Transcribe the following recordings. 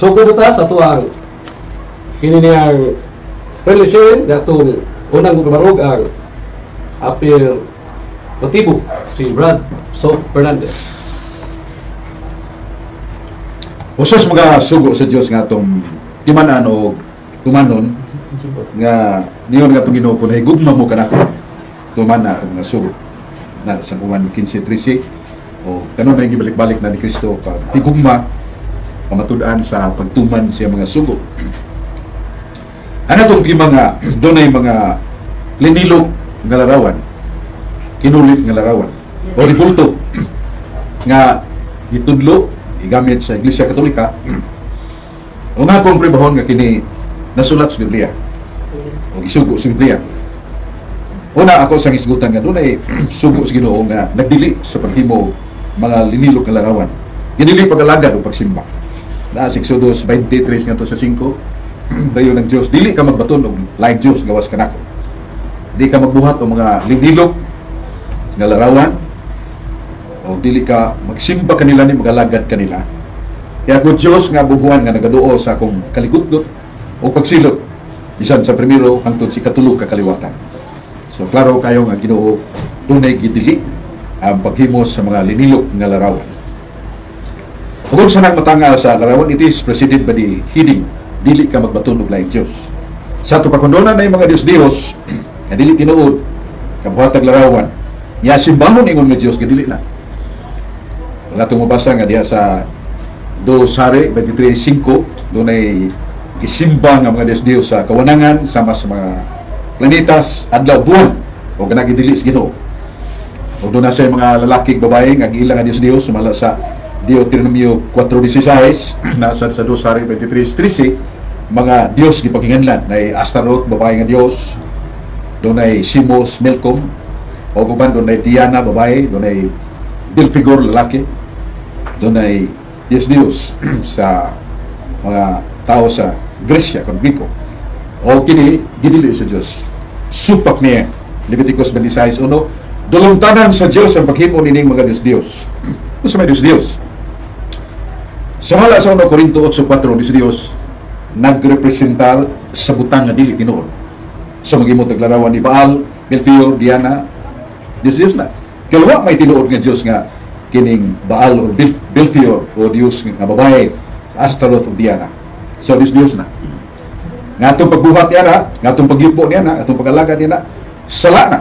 So kuduta sa tuang kini niyang prelisyon datong unang gubarog ang apir motibo si Brad Soap Fernandez. Usas mga sugo sa Dios nga atong timan-an o tumanon nga niyon nga itong Ginoo kun higugma mo kanako tumana nga sugo na sa Juan 15:13 o kanon na gibalik-balik na ni Kristo pag higugma pamatud-an sa pagtuman siya mga sugo. Ano itong tima nga doon ay mga linilog nga larawan, kinulit nga larawan o ribulto nga itudlo igamit sa Iglesia Katolika o nga kong pribahon nga kini nasulat sa Biblia o gisugo sa Biblia. Una ako sa isgutan nga doon ay sugo sa Ginoo nga nagdili sa paghimo mga linilog nga larawan, ginili pag-alagad o pagsimba na sa Exodus 23 nga to sa 5 dayon ng Diyos, dili ka magbaton og laing Diyos gawas kanako, di ka magbuhat o mga linilog nga larawan o dili ka magsimba kanila ni magalagad kanila. Kaya ako Diyos nga bubuhan nga nagaduo sa akong kalikutdot o pagsilot bisan sa primero hangtod si katulog kakaliwatan. So klaro kayo nga Ginoo dunay gidili ang paghimo sa mga linilog nga larawan. Kung sa nagmatanga sa larawan, it is preceded by the heading, dili ka magbaton og laing Diyos. Sa ito pakundonan na yung mga Diyos nga dili tinuod kabuhatag larawan, ya simbahon ingon nga Diyos dili na. Wala itong mabasa nga diha sa 2 Sari 23:5 doon ay gisimba nga mga Diyos sa kawanangan sama sa mga planetas, adlaw, buwan o ganagidili sa Ginoo. O doon na sa mga lalaki babae nga giilang nga Diyos sumala sa Deuteronomio 4:16 nasa sa 2 Sari 23:13 mga Diyos gipakingganlan na Astaroth babae nga Diyos, doon ay Simos, Milcom o guban doon ay Diana babae, doon ay Belphegor lalaki, doon ay Diyos sa mga tao sa Gresya kung Griko o kini gidili sa Diyos supak niya. Leviticus 26:1 dulungtanan sa Diyos ang paghimo nining mga Diyos sa may Diyos. Sa hala sa 1 Corinto 8:4 Diyos nagrepresentar sa butang nga dili tinuod. So maghimo taglarawan ni Baal, Belphegor, Diana, Diyos na. Kalwa may tinuod nga Diyos nga kining Baal o Belphegor o Diyos nga babae, Astaroth o Diana. So Diyos na. Nga itong pagbuhat niya na, nga itong pagyupo niya na, itong pag-alaga niya na, sala na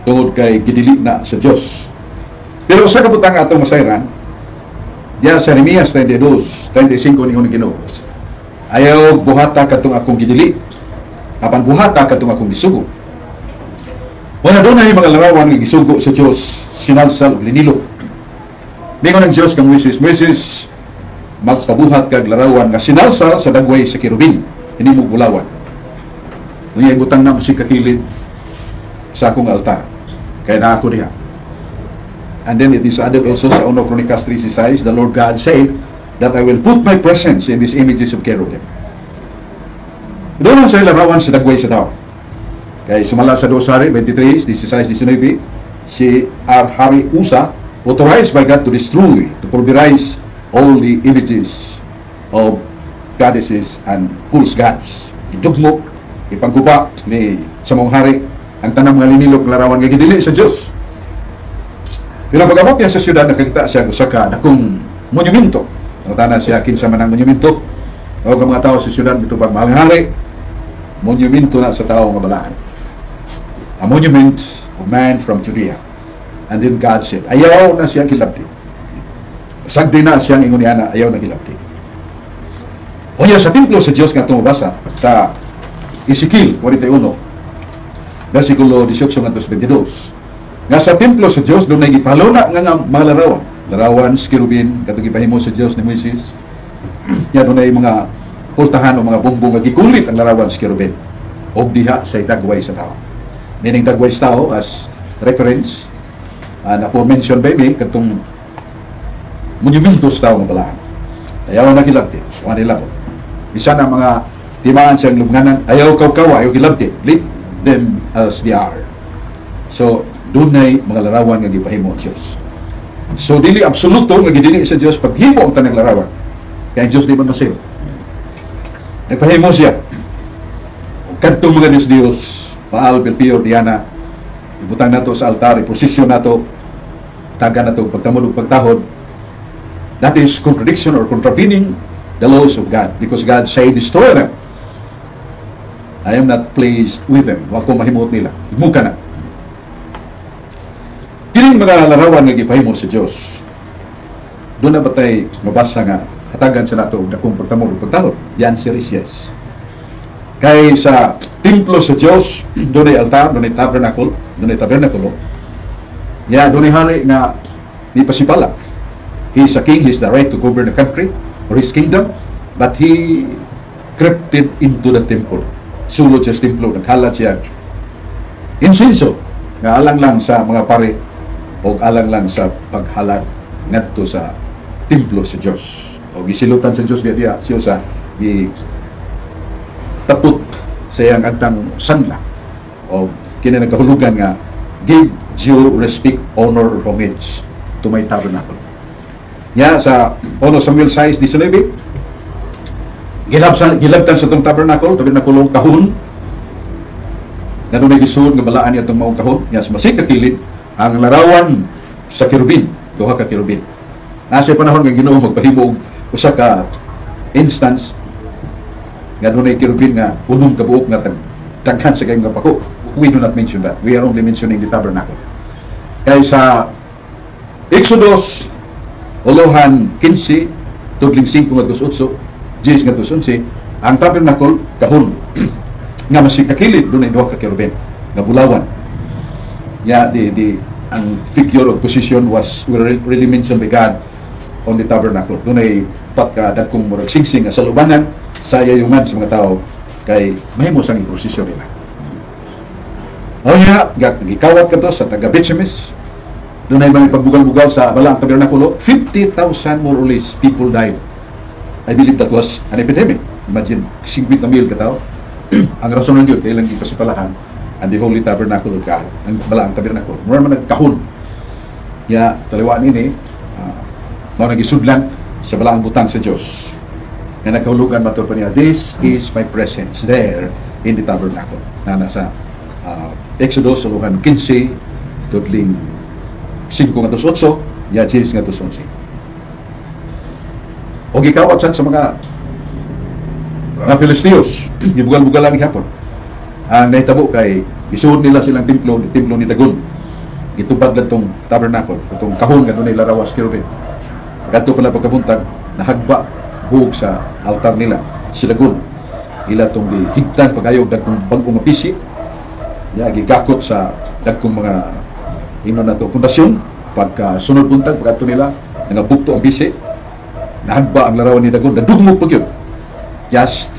tungod kay gidili na sa Diyos. Pero sa kabutang atong masayran, diya sa Jeremias 32:35 ningon Ginoo, ayaw buhata katong akong gidili, apan buhata katong akong gisugo. Wala doon na yung mga larawan nga gisugo sa Diyos, sinalsal o linilo. Ningon ng Diyos kang Moises, Moises, magpabuhat kag larawan nga sinalsal sa dagway sa kirubin, hindi mo bulawan. Ngayon ibutang na mo si kakilid sa akong altar, kaya na ako diha. And then it is added also sa 1 Chronicles 3:6, the Lord God said that I will put my presence in these images of cherubim. Doon sa larawan sa dagway sa tao. Kaya sumala sa 2 Sari 23:16-19, si Hari Usa authorized by God to destroy, to pulverize all the images of goddesses and false gods. Idugmok, ipangguba ni sa mga hari ang tanang mga linilog larawan nga gidili sa Diyos. Pero pag-abot niya sa syudad, nakakita siya sa dakong monumento. Nagtanan siya kinsa man ang monumento. O ang mga tao sa syudad, ito pag mahal hari, monumento na sa tao nga balaan. A monument of man from Judea. And then God said, ayaw na siya kilabti. Sagdi na siyang ingon niya na ayaw na kilabti. O niya sa templo sa Diyos nga tumabasa sa Ezekiel 41, versikulo 18-22. Nga sa templo sa Diyos, doon ay gipaluna nga mga larawan. Larawan, skirubin, katong ipahimo sa Diyos ni Moises. Yan, doon ay mga pultahan o mga bumbong nga gikulit ang larawan skirubin. O diha sa dagway sa tao. Meaning dagway sa tao as reference na aforementioned by me, katong monumento sa tao nga balaan. Ayaw na kilabti, mga nilabot. Isa na mga timaan siyang lubnganan, ayaw kaw-kawa, ayaw kilabti. Leave them as they are. So, doon ay mga larawan nga gipahimo ang Diyos. So, dili absoluto nga gidili sa Diyos paghimo ang tanang larawan. Kaya ang Diyos di man masayo. nagpahimo siya. Kadtong mga Diyos, Baal, Belfior, Diana, ibutang nato sa altar, iprosesyon nato, taga nato pagtamod ug pagtahod. That is contradiction or contravening the laws of God, because God say destroy them. I am not pleased with them. Wa ko mahimot nila. Muka na. Kining mga larawan nga gipahimo sa Dios. Doon na ba tayo mabasa nga hatagan sa nato og dakong pagtamod ug pagtahod? The answer is yes. Kay sa templo sa Dios, doon ay altar, doon ay tabernacle, doon ay tabernakulo. Ya, doon ay hari nga ni pasipala. He is a king, he has the right to govern the country or his kingdom, but he crept into the temple. Sulod sa templo, naghalat siya insenso nga alang lang sa mga pare o alang lang sa paghalat ngadto sa templo sa Dios. O gisilutan sa Dios diya siya sa tapot sa iyang agtang sanla o kini nagkahulugan nga give due respect, honor, or homage to my tabernacle. Ya sa 1 Samuel 6:19 gilabtan sa itong tabernakulong kahon na doon may gisuod nga balaan niya itong maong kahon niya sa masig kakilid ang larawan sa kirubin, duha ka kirubin. Nasa panahon nga Ginoo magpahimo og usa ka instance nga doon ay kirubin nga unong kabuok nga daghan sa kayong kapako. We do not mention that. We are only mentioning the tabernacle. Kaya sa Exodus Olohan 15 tugling 5 nga 28 10 nga 11 ang tabernacle kahon nga masig kakilid doon ay duha ka kirubin nga bulawan. Yeah, ang figure of position was really mentioned by God on the tabernacle. Doon ay dagkong murag singsing nga sa lubanan sa yayuman sa mga tao kay mahimo sang prosesyon nila. O nga, gikawat ka to sa taga Betsemes. Doon ay mga pagbugal-bugal sa balaang tabernakulo. 50,000 more or less people died. I believe that was an epidemic. Imagine, 50,000 katao. Ang rason ng yun, kailang ipasipalahan ang the Holy Tabernacle of God, ang balaang tabernakulo. Mura man nagkahon. Kaya, taliwaan ini, mga nagisudlan sa balaang butang sa Diyos. Na nagkahulugan mato pa niya, this is my presence there in the tabernacle. Na nasa Exodus, Uluhan 15, tutling 5 nga 8, ya 10 nga 11. O gikawat sa mga Filistinos, gibugal-bugal lang hapon. Ang nahitabo kay isuod nila silang templo ni Dagon. Gitupad lang tong tabernacle, itong kahon nga doon ay larawas kirubin. Kadto pala pagkabuntag, nahagba buhog sa altar nila si Dagon. Ila tong higtan pagayog dagkong bagong mapisi. Ya gigakot sa dagkong mga na to pundasyon. Pagka sunod buntag pagkadto nila nagabukto ang bisi, nahagba ang larawan ni Dagon, nadugmog pag yun, just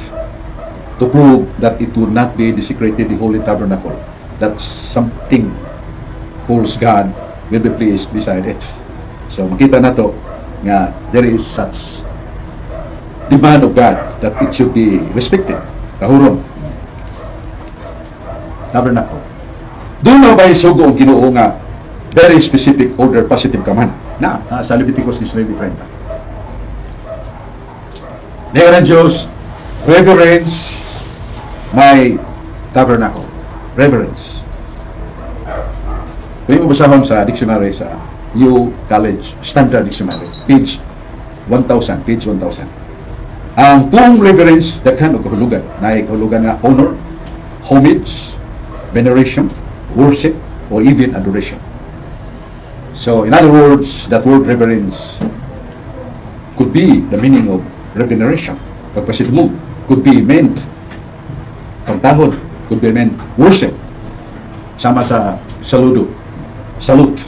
to prove that it would not be desecrated, the Holy Tabernacle, that something false God will be pleased beside it. So makita na to nga there is such demand of God that it should be respected. Kahuron tabernacle. Doon na ba isugo ang Ginoo nga very specific order, positive command na sa Leviticus 19:30. There ang Diyos, reverence my tabernacle. Reverence. Pwede mo basahon sa dictionary sa New College Standard Dictionary, page 1000. Ang pong reverence, daghan o kahulugan. Na kahulugan nga honor, homage, veneration, worship, or even adoration. So, in other words, that word reverence could be the meaning of reveneration. Pagpasidmog could be meant pagtahod, could be meant worship. Sama sa saludo, salute.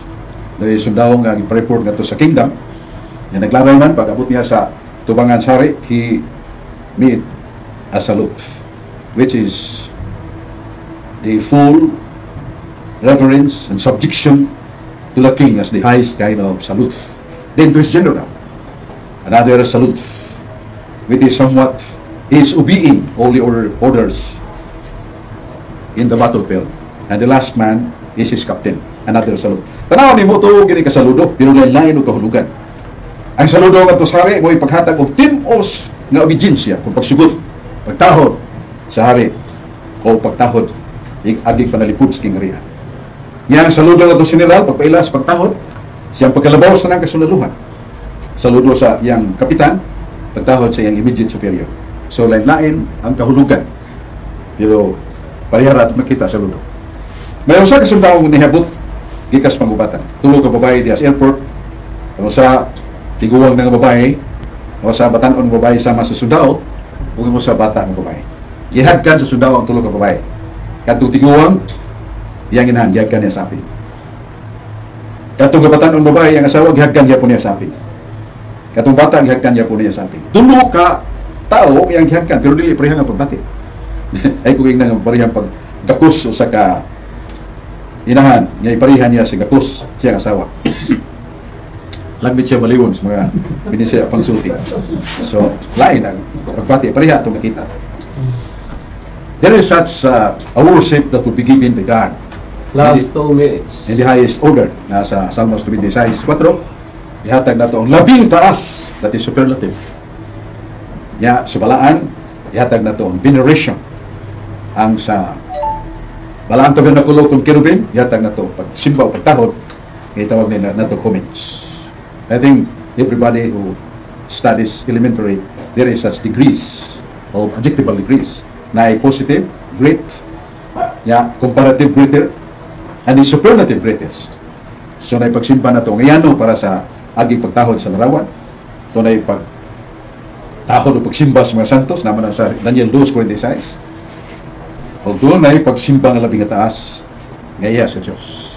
Dahil sundawang nga ipareport nga to sa kingdom, yan naglaray man, pag-abot niya sa tubangan sari, he made a salute, which is the full reverence and subjection to the king as the highest kind of salute. Then to his general, another salute, which is somewhat, he is obeying holy orders in the battlefield. And the last man is his captain, another salute. Tanaw ni mo ito, gini kasaludo, pero lain-lain o kahulugan. Ang saludo nga to sari, mo ipaghatag of timos nga obediensya, kung pagsugot pagtahod sa hari o pagtahod agig panalipod sa kingharian. Yang saludo na to general pagpailas pagtahod siyang pagkalabaw sa nang kasulaluhan. Saludo sa yang kapitan pagtahod sa yang immediate superior. So lain-lain ang kahulugan. Pero parihara at makita saludo. May usa ka sundao nihabot gikas pangubatan. Tulo ka babae diya sa airport. Usa tiguwang nga babae, usa batan-on nga babae sama sa sundao, ug usa bata nga babae. Gihadkan sa sundao ang tulo ka babae. Kadtong tiguwang yang inahan gihadkan niya sa api. Kadtong batan-on babae ang asawa gihadkan niya po niya sa api. Kadtong bata gihadkan niya po niya sa api. Tulo ka tao yang gihadkan pero dili pareha nga pagbati. Ay kung nga pareha pag gakus usa ka inahan nga iparihan niya si gakus siyang asawa. Lagmit siya maliwon sa mga binisya pangsulti. So, lain ang pagbati. Pareha itong nakita. There is such a worship that will be given by God. Last 2 minutes. In the highest order. Nasa Salmos 26:4. Ihatag na ito ang labing taas. That is superlative. Ya, sa balaan, ihatag na ito ang veneration. Ang sa balaan tabernakulo kung kerubin, ihatag na ito pagsimba o pagtahod. Itawag nila na ito comments. I think everybody who studies elementary, there is such degrees of adjectival degrees. Na positive, great, comparative greater, and the superlative greatest. So na ipagsimba na ito ngayano para sa aging pagtahod sa larawan. Ito na ipagtahod o pagsimba sa mga santos, naman na sa Daniel 2:46. O doon na ipagsimba ng labing taas ngaya sa Diyos.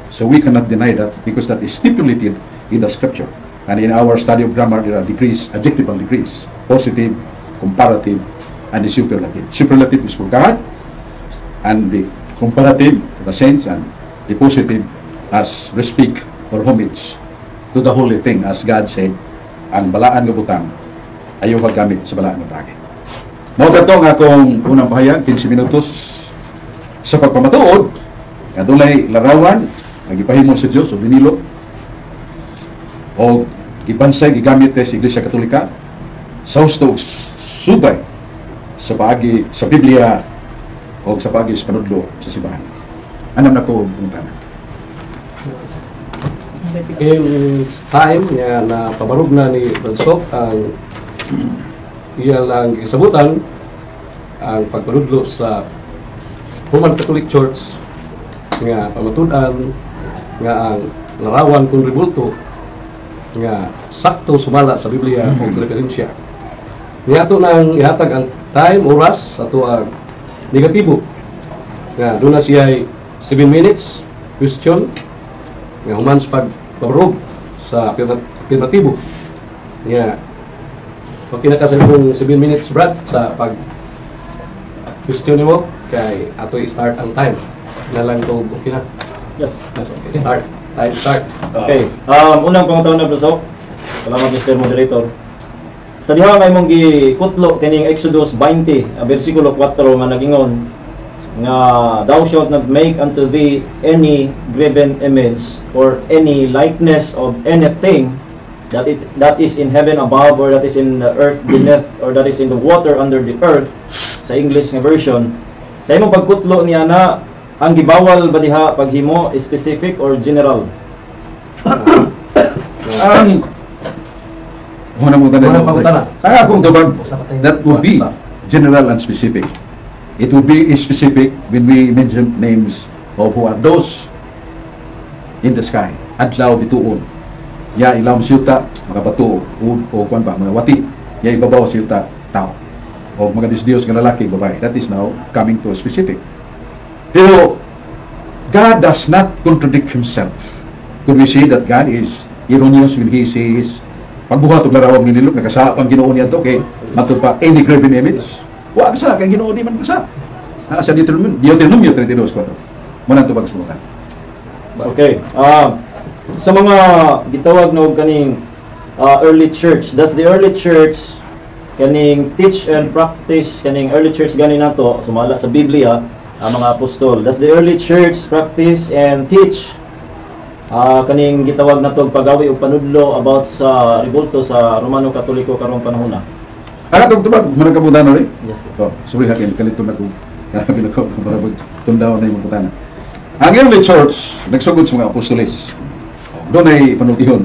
So we cannot deny that because that is stipulated in the scripture. And in our study of grammar, there are degrees, adjectival degrees, positive, comparative, and the superlative. Superlative is for God, and the comparative for the saints, and the positive as respect or homage to the holy thing, as God said, ang balaan nga butang ayaw maggamit sa balaan nga bagay. Mao katong akong unang pahayag, 15 minutos sa pagpamatuod, kadulay larawan, nagipahimo sa Diyos o binilo, o ibansay gigamit sa Iglesia Katolika sa husto subay sa paagi sa Biblia o sa paagi sa panudlo sa simbahan. Anam na ko pungtanan. In time nga na pabarog na ni Bransok ang iya lang gisabutan ang pagpanudlo sa Roman Catholic Church nga pamatud-an nga ang larawan kung ribulto nga sakto sumala sa Biblia o referensya. Niya ato nang ihatag ang time, oras, ato ang negatibo. Nga, doon na siya 7 minutes, question, nga human sa pagbabarog sa afirmatibo. Nga, okay na kasi kung 7 minutes, Brad, sa pag-question mo, kay ato i-start ang time. Na lang ito, okay na. Yes. Okay, start. Time start. Okay. Unang panguntaon na Brasok. Salamat Mr. Moderator. Sa diha may mong gikutlo kining Exodus 20, bersikulo 4 nga nagingon nga thou shalt not make unto thee any graven image or any likeness of anything that is in heaven above or that is in the earth beneath or that is in the water under the earth sa English nga version. Sa imong pagkutlo niya na ang gibawal ba diha paghimo specific or general? Unang pangutana. Sa akong tubag, that would be general and specific. It would be specific when we mention names of who are those in the sky. Adlaw bituon. Ya ilawom siyuta, mga bato, o kwan ba, mga wati. Ya ibabaw siyuta, tao. O mga Diyos nga lalaki, babae. That is now coming to specific. Pero, God does not contradict Himself. Could we say that God is erroneous when He says, pagbuhat o larawang nililok, nagkasa pang Ginoo niya ito, kay matod pa, any graven image? Wa kasa, kay Ginoo di man kasa. Sa Deuteronomio 32:4. Muna ito pagsunutan. Okay. Sa mga gitawag na kaning early church, does the early church kaning teach and practice kaning early church gani nato sumala sa Biblia ang mga apostol, does the early church practice and teach kaning gitawag nato pagawi o panudlo about sa ribulto sa Romano Katoliko karong panahon na? Atong tubag, manang kamutan rin. Yes, sir. So, sorry hakin, kalito na ko. Kaya ko, marabag, tundaw na yung putana. Ang early church, nagsugod sa mga apostoles. Doon ay panultihon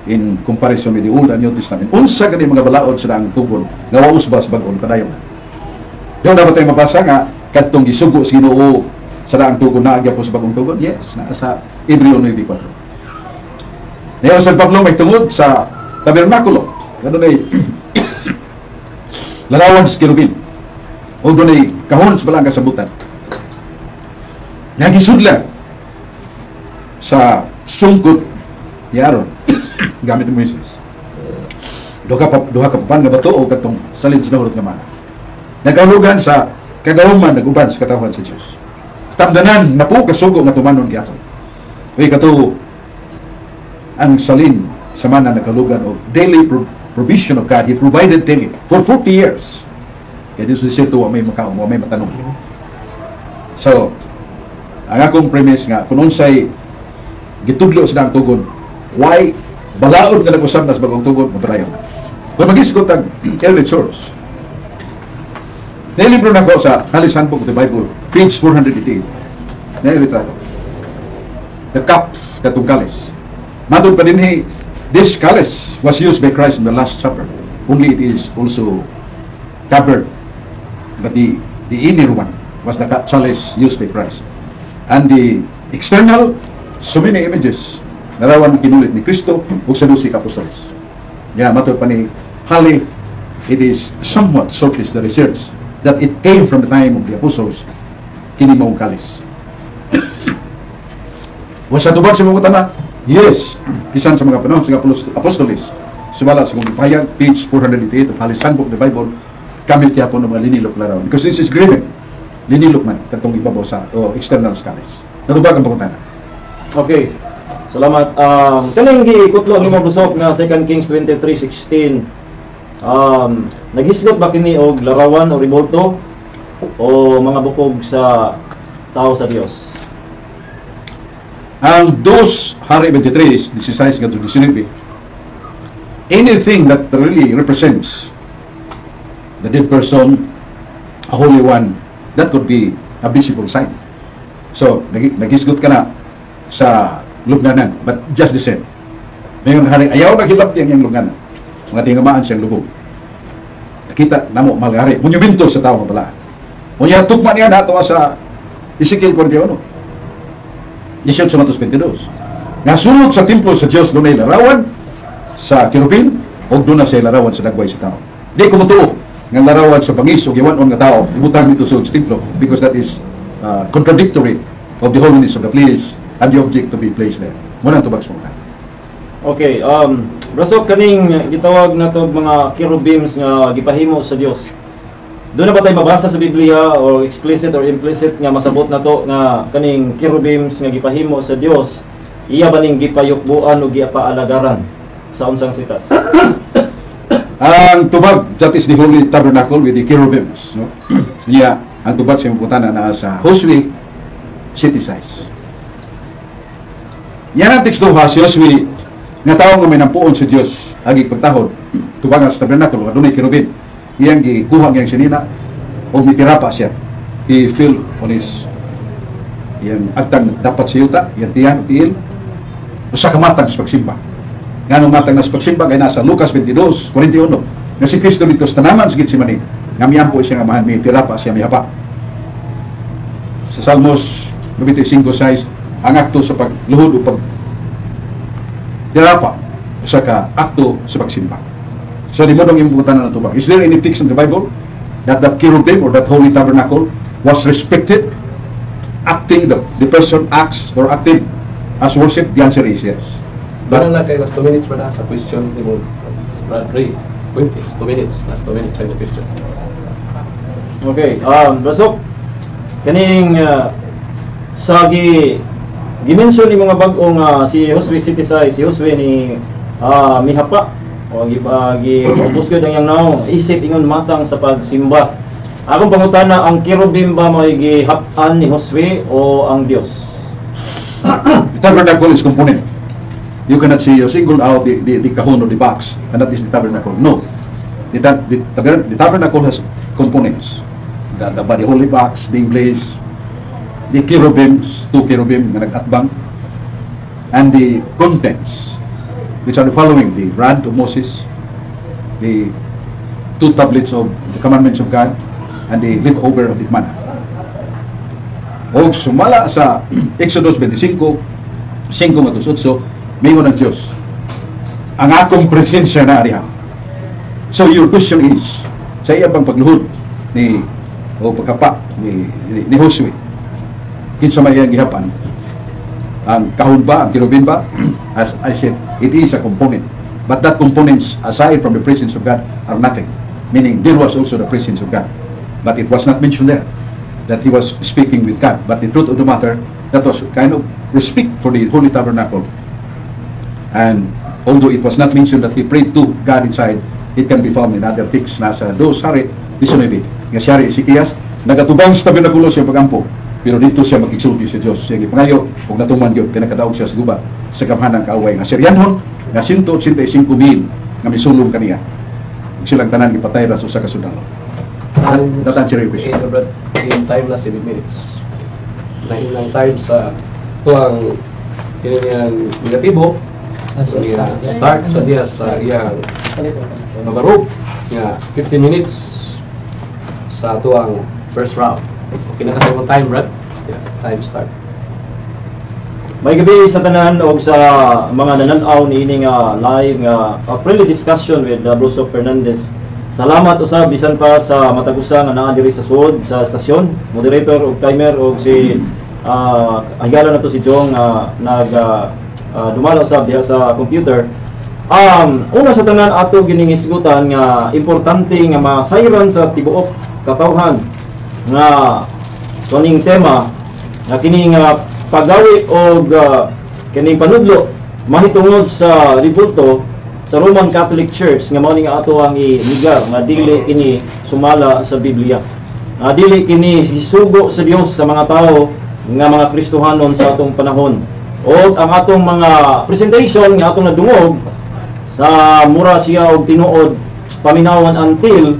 in comparison with the Old and New Testament. Unsa gani mga balaod sa ang tugon, nga waus ba sa bag-on kadayon. Doon dapat tayo mabasa nga, kadtong gisugo sa Ginoo sa ang tugon na agya po sa bagong tugon. Yes, nasa Hebreo 9:4. Ngayon sa Pablo may tungod sa tabernakulo. Ganun ay larawan sa kirubin. O doon ay kahon sa balang kasabutan. Nagisudlan sa sungkot ni Aaron gamit ni Moises. Duha ka papan nga bato o katong salin sa nahurot nga mana. Nagkahugan sa kagahuman naguban sa katawhan sa Diyos. Tamdanan na po kasugo nga tumanon gyapon. Uy kato ang salin sa mana nagkalugan o daily provision of God. He provided daily for 40 years. Kaya this is to may makaon, may matanong. So, ang akong premise nga, kung unsay gitudlo sa ang tugon, why balaod nga nag-usap na sa bagong tugon, madrayon. Kung mag-isgot ang early church, nilibro na ko sa Halis Handbook of the Bible, page 488. Nilibro the cup, katong kalis. Matod pa din this kalis was used by Christ in the Last Supper. Only it is also covered, but the inner one was the chalice used by Christ. And the external, so many images, narawan kinulit ni Kristo ug sa 12 apostoles. Matod pa ni Hali, it is somewhat shortlist the research that it came from the time of the apostles, kini maong kalis. Was sa tubag sa mga tama? Yes, bisan sa mga panahon sa apostoles. Sumala sa kong pahayag, page 488 of Halis Handbook of the Bible, kamit kaya po ng mga linilok larawan. Because this is graven. Linilok man, katong ibabaw sa external scalis. Natubag ang pagkuntana. Okay. Salamat. Kaning giikutlo ni mo busok na 2 Kings 23:16. Naghisgot ba kini og larawan o revolto o mga bukog sa tao sa Dios? Ang 2 Hari 23, 16 hanggang 19, anything that really represents the dead person, a holy one, that could be a visible sign. So, naghisgot ka na sa lubnganan, but just the same. Ngayon, hari, ayaw naghilap tiyang yung lubnganan. Mga tingamaan siyang lubog. Nakita na mo, malgari. Monumento sa tao pala. Unya, tukma niya na ito sa Ezekiel 41. 18:22. Nga sunod sa templo sa Diyos, doon ay larawan sa kirubin, o doon na siya larawan sa dagway sa tao. Di ko mutuo ng larawan sa bangis o giwanon nga tao, ibutang dito sa templo, because that is contradictory of the holiness of the place and the object to be placed there. Muna ang tubag sa mga. Okay, brasok kaning gitawag na to mga cherubims nga gipahimo sa Dios. Doon na ba tayo mabasa sa Biblia o explicit or implicit nga masabot na to nga kaning cherubims nga gipahimo sa Dios, iya ba ning gipayukbuan o giapaalagaran sa unsang sitas? Ang tubag, that is the holy tabernacle with the cherubims. No? Yeah, ang tubag sa putana na sa Josue city size. Yan ang teksto ha, si Josue nga tao nga may nampuon sa Dios agi pagtahod tubag sa tabernacle nga dunay kirubin. Iyang gikuha niyang sinina o mitirapa siya. He fell on his iyang agtang dapat sa yuta, iyang tiyan o tiil usa ka matang sa pagsimba. Nganong matang na sa pagsimba kay nasa Lucas 22:41 nga si Kristo dito sa tanaman sa Gitsemani nga miyampo siya nga mahan, mitirapa siya, mihapa. Sa Salmos 95:6 ang akto sa pagluhod o pag tirapa usa ka akto sa pagsimba. So di mo dong imputan na tubag. Is there any text in the Bible that cherubim or that holy tabernacle was respected, acting the person acts or acting as worship? The answer is yes. But na kay last 2 minutes pa na sa question ni mo. Ray, 2 minutes, last 2 minutes sa question. Okay, brasok kaning sa gimension ni mga bag-ong si Josue City Size, si Josue ni mihapa o giubos gyud ang naong isip ingon matang sa pagsimba. Akong pangutana, ang cherubim ba may gihap-an ni Josue o ang Dios? The tabernacle is component. You cannot see, you single out the kahon or the box, and that is the tabernacle. No. the tabernacle has components. The body holy box being placed, the cherubims, 2 cherubim na nag-atbang, and the contents, which are the following: the rod of Moses, the 2 tablets of the commandments of God, and the leftover of the manna. O sumala sa Exodus 25, 5-8, mingon ng Diyos, ang akong presensya na diha. So your question is, sa iya bang pagluhod o pagkapa ni Josue, kinsa may iyang gihapan? Ang kahon ba, ang kirubin ba? As I said, it is a component. But that components, aside from the presence of God, are nothing. Meaning, there was also the presence of God. But it was not mentioned there that he was speaking with God. But the truth of the matter, that was kind of respect for the Holy Tabernacle. And although it was not mentioned that he prayed to God inside, it can be found in other texts. Nasa 2 Hari 19, nga si Hari Ezekias, nagatubang sa tabernakulo siya pagampo, pero dito siya makiksulti sa Diyos. Sige, pangayo, huwag natuman yun, pinakadaog siya sa guba, sa kamhanang kaaway nga Syrianhon, nga 185,000 nga misulong kaniya. Silang tanan ipatay ra sa usa ka sundalo. Datan si Reyes. In time na 7 minutes. Nahinang time sa tuang kiniyang negatibo. Start sa diya sa iyang mabarog nga 15 minutes sa tuang first round. Okay na kasi yung time, Brad? Yeah, time start. May gabi sa tanan o sa mga nananaw ni ini nga live nga friendly discussion with Bruso Fernandez. Salamat usab bisan pa sa matagusa nga naa diri sa suod sa stasyon, moderator o timer o si higala na to si Jong dumalo usab diha sa computer. Una sa tanan ato giningisgutan nga importante nga masayran sa tibuok katawhan nga kaning tema nga kini nga pagawi og kining panudlo mahitungod sa ribulto sa Roman Catholic Church nga mao ni nga ato ang iligar nga dili kini sumala sa Biblia. Dili kini gisugo sa Dios sa mga tao nga mga Kristohanon sa atong panahon. O ang atong mga presentation nga atong nadungog sa mura siya og tinuod paminawan until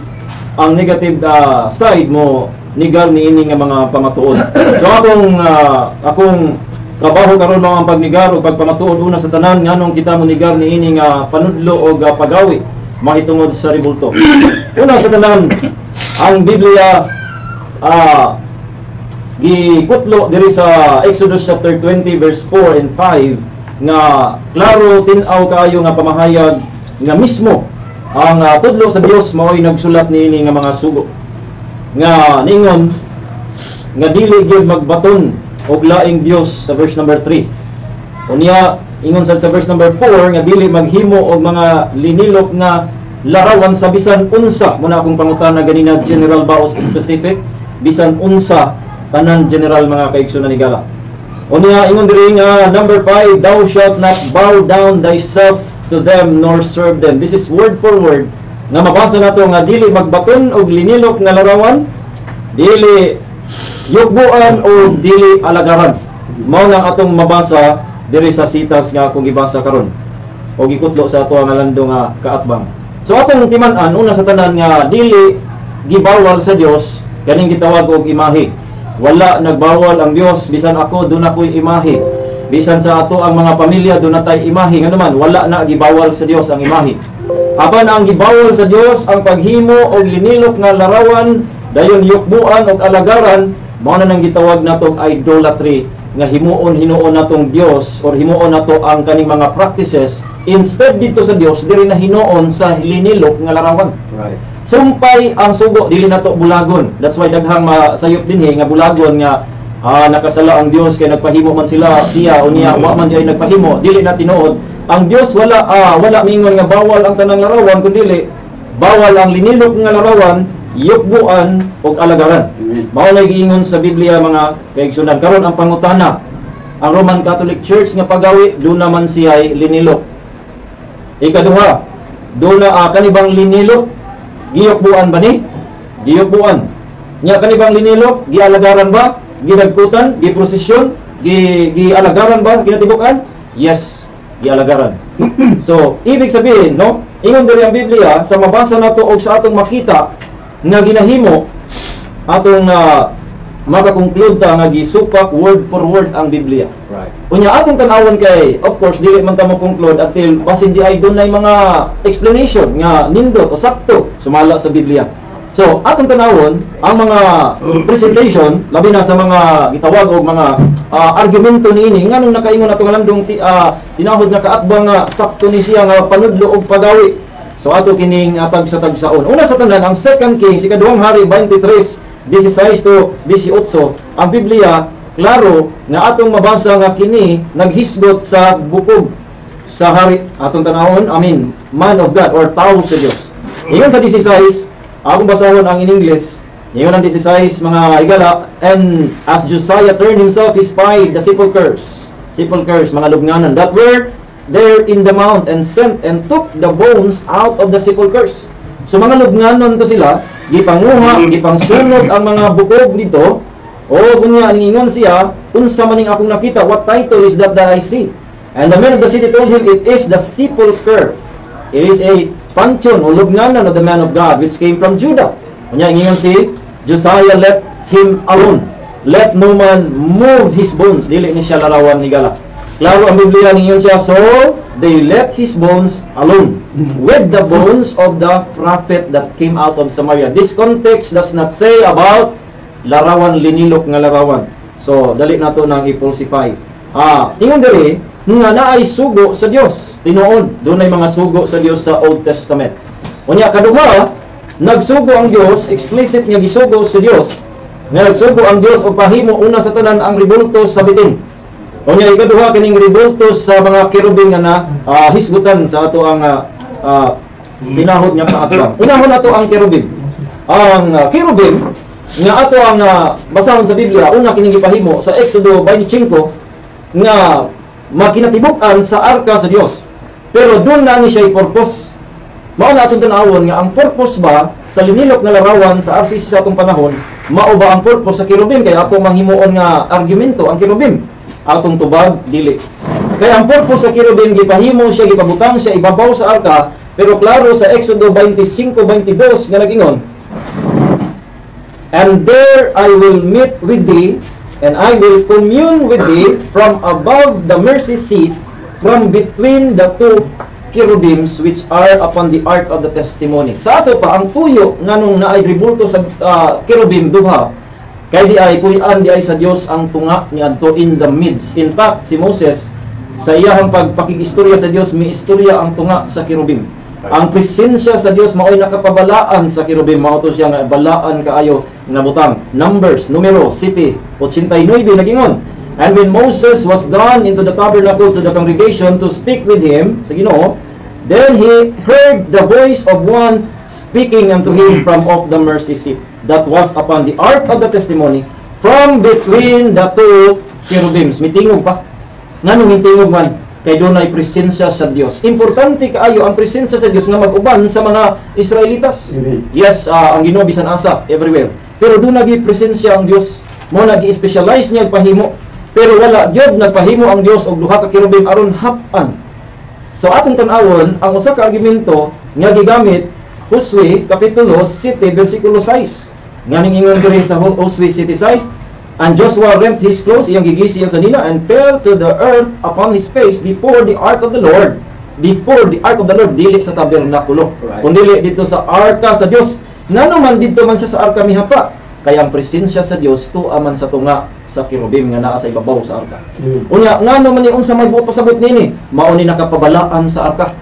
ang negative side mo nigar niini nga mga pamatuod. So akong trabaho karon mga pagnigar o pagpamatuod una sa tanan nganong kita mo nigar niini nga panudlo o pagawi mahitungod sa ribulto. Una sa tanan ang Biblia gikutlo diri sa Exodus chapter 20 verse 4 and 5 nga klaro tin-aw kaayo nga pamahayag nga mismo ang tudlo sa Dios mao'y nagsulat niini nga mga sugo nga ningon nga dili gyud magbaton og laing Dios sa verse number 3. Unya ingon sa verse number 4 nga dili maghimo og mga linilok nga larawan sa bisan unsa. Muna akong pangutana ganina, general ba o specific? Bisan unsa, tanan general mga kaigsunan ni Gala. Unya ingon diri nga number 5, thou shalt not bow down thyself to them nor serve them. This is word for word nga mabasa nato nga dili magbaton og linilok nga larawan, dili yugbuan o dili alagaran. Mao lang atong mabasa diri sa sitas nga akong gibasa karon o gikutlo sa ato nga lando nga kaatbang. So atong timan-an una sa tanan nga dili gibawal sa Dios kaning gitawag og imahe. Wala nagbawal ang Dios bisan ako doon ako'y imahe. Bisan sa ato ang mga pamilya doon natay imahe nga naman wala na gibawal sa Dios ang imahe. Apan ang gibawal sa Dios ang paghimo og linilok nga larawan, dayon yukbuan og alagaran, mao na nang gitawag natong idolatry nga himuon hinuon natong Dios or himuon nato ang kaning mga practices instead dito sa Dios diri na hinuon sa linilok nga larawan. Right. Sumpay ang sugo dili nato bulagon. That's why daghang masayop dinhi nga bulagon nga nakasala ang Dios kay nagpahimo man siya o niya wa man diay nagpahimo, dili na tinuod. Ang Dios wala mingon nga bawal ang tanang larawan kundi bawal ang linilok nga larawan, yukbuan ug alagaran. Mao lay giingon sa Biblia mga kaigsunan. Karon ang pangutana, ang Roman Catholic Church nga pagawi do naman siya linilok. Ikaduha, do na kanibang linilok giyukbuan ba ni? Giyukbuan. Nya kanibang linilok gialagaran ba? Ginagkutan, giprosesyon, gialagaran ba? Ginatibukan? Yes. gialagaran. So, ibig sabihin, no? Ingon diri ang Biblia sa mabasa nato og sa atong makita nga ginahimo atong makakonclude ta nga gisupak word for word ang Biblia. Right. Unya atong tan-awon kay of course dili man ta mo conclude until basin di ay dunay mga explanation nga nindot o sakto sumala sa Biblia. So atong tan-awon ang mga presentation labi na sa mga gitawag og mga argumento niini nganong nakaingon ato nga landong tinahod nga kaatbang nga sakto ni siya nga panudlo og pagawi. So ato kining tagsa-tagsaon. Una sa tanan ang 2 Kings ikaduhang hari 23 16 to 18, ang Biblia klaro nga atong mabasa nga kini naghisgot sa bukog sa hari atong tanahon, man of God or tao sa Dios. Ingon sa 16, akong basahon ang in English. Ingon ang 16 mga higala, and as Josiah turned himself, he spied the sepulchres, mga lubnganan that were there in the mount, and sent and took the bones out of the sepulchres. So mga lubnganon to sila, gipanguha, gipangsunod ang mga bukog dito. O kunya ningon siya, unsa maning akong nakita, what title is that I see? And the man of the city told him, it is the sepulchre. It is a pantheon o lubnganan of the man of God which came from Judah. Kunya ningon si Josiah, let him alone. Let no man move his bones. Dili ni siya larawan ni gala. Klaro ang Biblia ningon siya, so they let his bones alone with the bones of the prophet that came out of Samaria. This context does not say about larawan linilok nga larawan. So dali nato nang i-falsify. Ingon diri nga naay sugo sa Dios. Tinuod dunay mga sugo sa Dios sa Old Testament. Unya kaduha, nagsugo ang Dios, explicit nga gisugo sa Dios. Nga nagsugo ang Dios og pahimo una sa tanan ang ribultos sa bitin. Unya ikaduha kining ribultos sa mga kerubin nga hisgutan sa ato ang tinahod nga kaatbang. Unahon nato ang kerubin. Ang kerubin nga ato ang basahon sa Biblia, una kining gipahimo sa Exodo 25 nga makinatibuk-an sa arka sa Dios. Pero doon na ni siya i-purpose. Mao na atong tan-awon nga ang purpose ba sa linilok nga larawan sa RCC sa atong panahon, mao ba ang purpose sa kerubin kay atong manghimuon nga argumento ang kerubin? Atong tubag dili. Kaya ang purpose sa kerubin gipahimo siya, gipabutang siya ibabaw sa arka, pero klaro sa Exodo 25:22 nga nagingon, and there I will meet with thee, and I will commune with thee from above the mercy seat, from between the two cherubims which are upon the ark of the testimony. Sa ato pa ang tuyo nganong naay ribulto sa cherubim duha, kay di ay puy-an di ay sa Dios ang tunga niadto in the midst. In fact, si Moses sa iyang pagpakig-istorya sa Dios, may istorya ang tunga sa cherubim. Ang presensya sa Dios mao'y nakapabalaan sa cherubim, mao to siya nga balaan kaayo nga butang. Numbers, numero 7:89 nagingon. And when Moses was gone into the tabernacle to the congregation to speak with him, sa Ginoo, then he heard the voice of one speaking unto him from off the mercy seat that was upon the ark of the testimony, from between the two cherubims. Mitingog pa. Nganong mitingog man? Kay doon ay presensya sa Dios. Importante kaayo ang presensya sa Dios nga mag-uban sa mga Israelitas. Yes, ang Ginoo bisan asa everywhere. Pero doon nagi presensya ang Dios. Mo nagi-specialize niya pahimo. Pero wala gyud nagpahimo ang Dios og duha ka cherubim aron hap-an. So atong tan-awon ang usa ka argumento nga gigamit Josue kapitulo 7 bersikulo 6. Nganing ingon diri sa Josue 7:6, and Joshua rent his clothes, iyang gigisi sa nina, and fell to the earth upon his face before the ark of the Lord. Before the ark of the Lord, dili sa tabernakulo, kundi dito sa arka sa Dios. Ngano man dito man siya sa arka mihapa, kay ang presensya sa Dios tuwa man sa tunga sa cherubim nga naa sa ibabaw sa arka. Unya ngano man ni unsa may buot pasabot nini, mao ni nakapabalaan sa arka.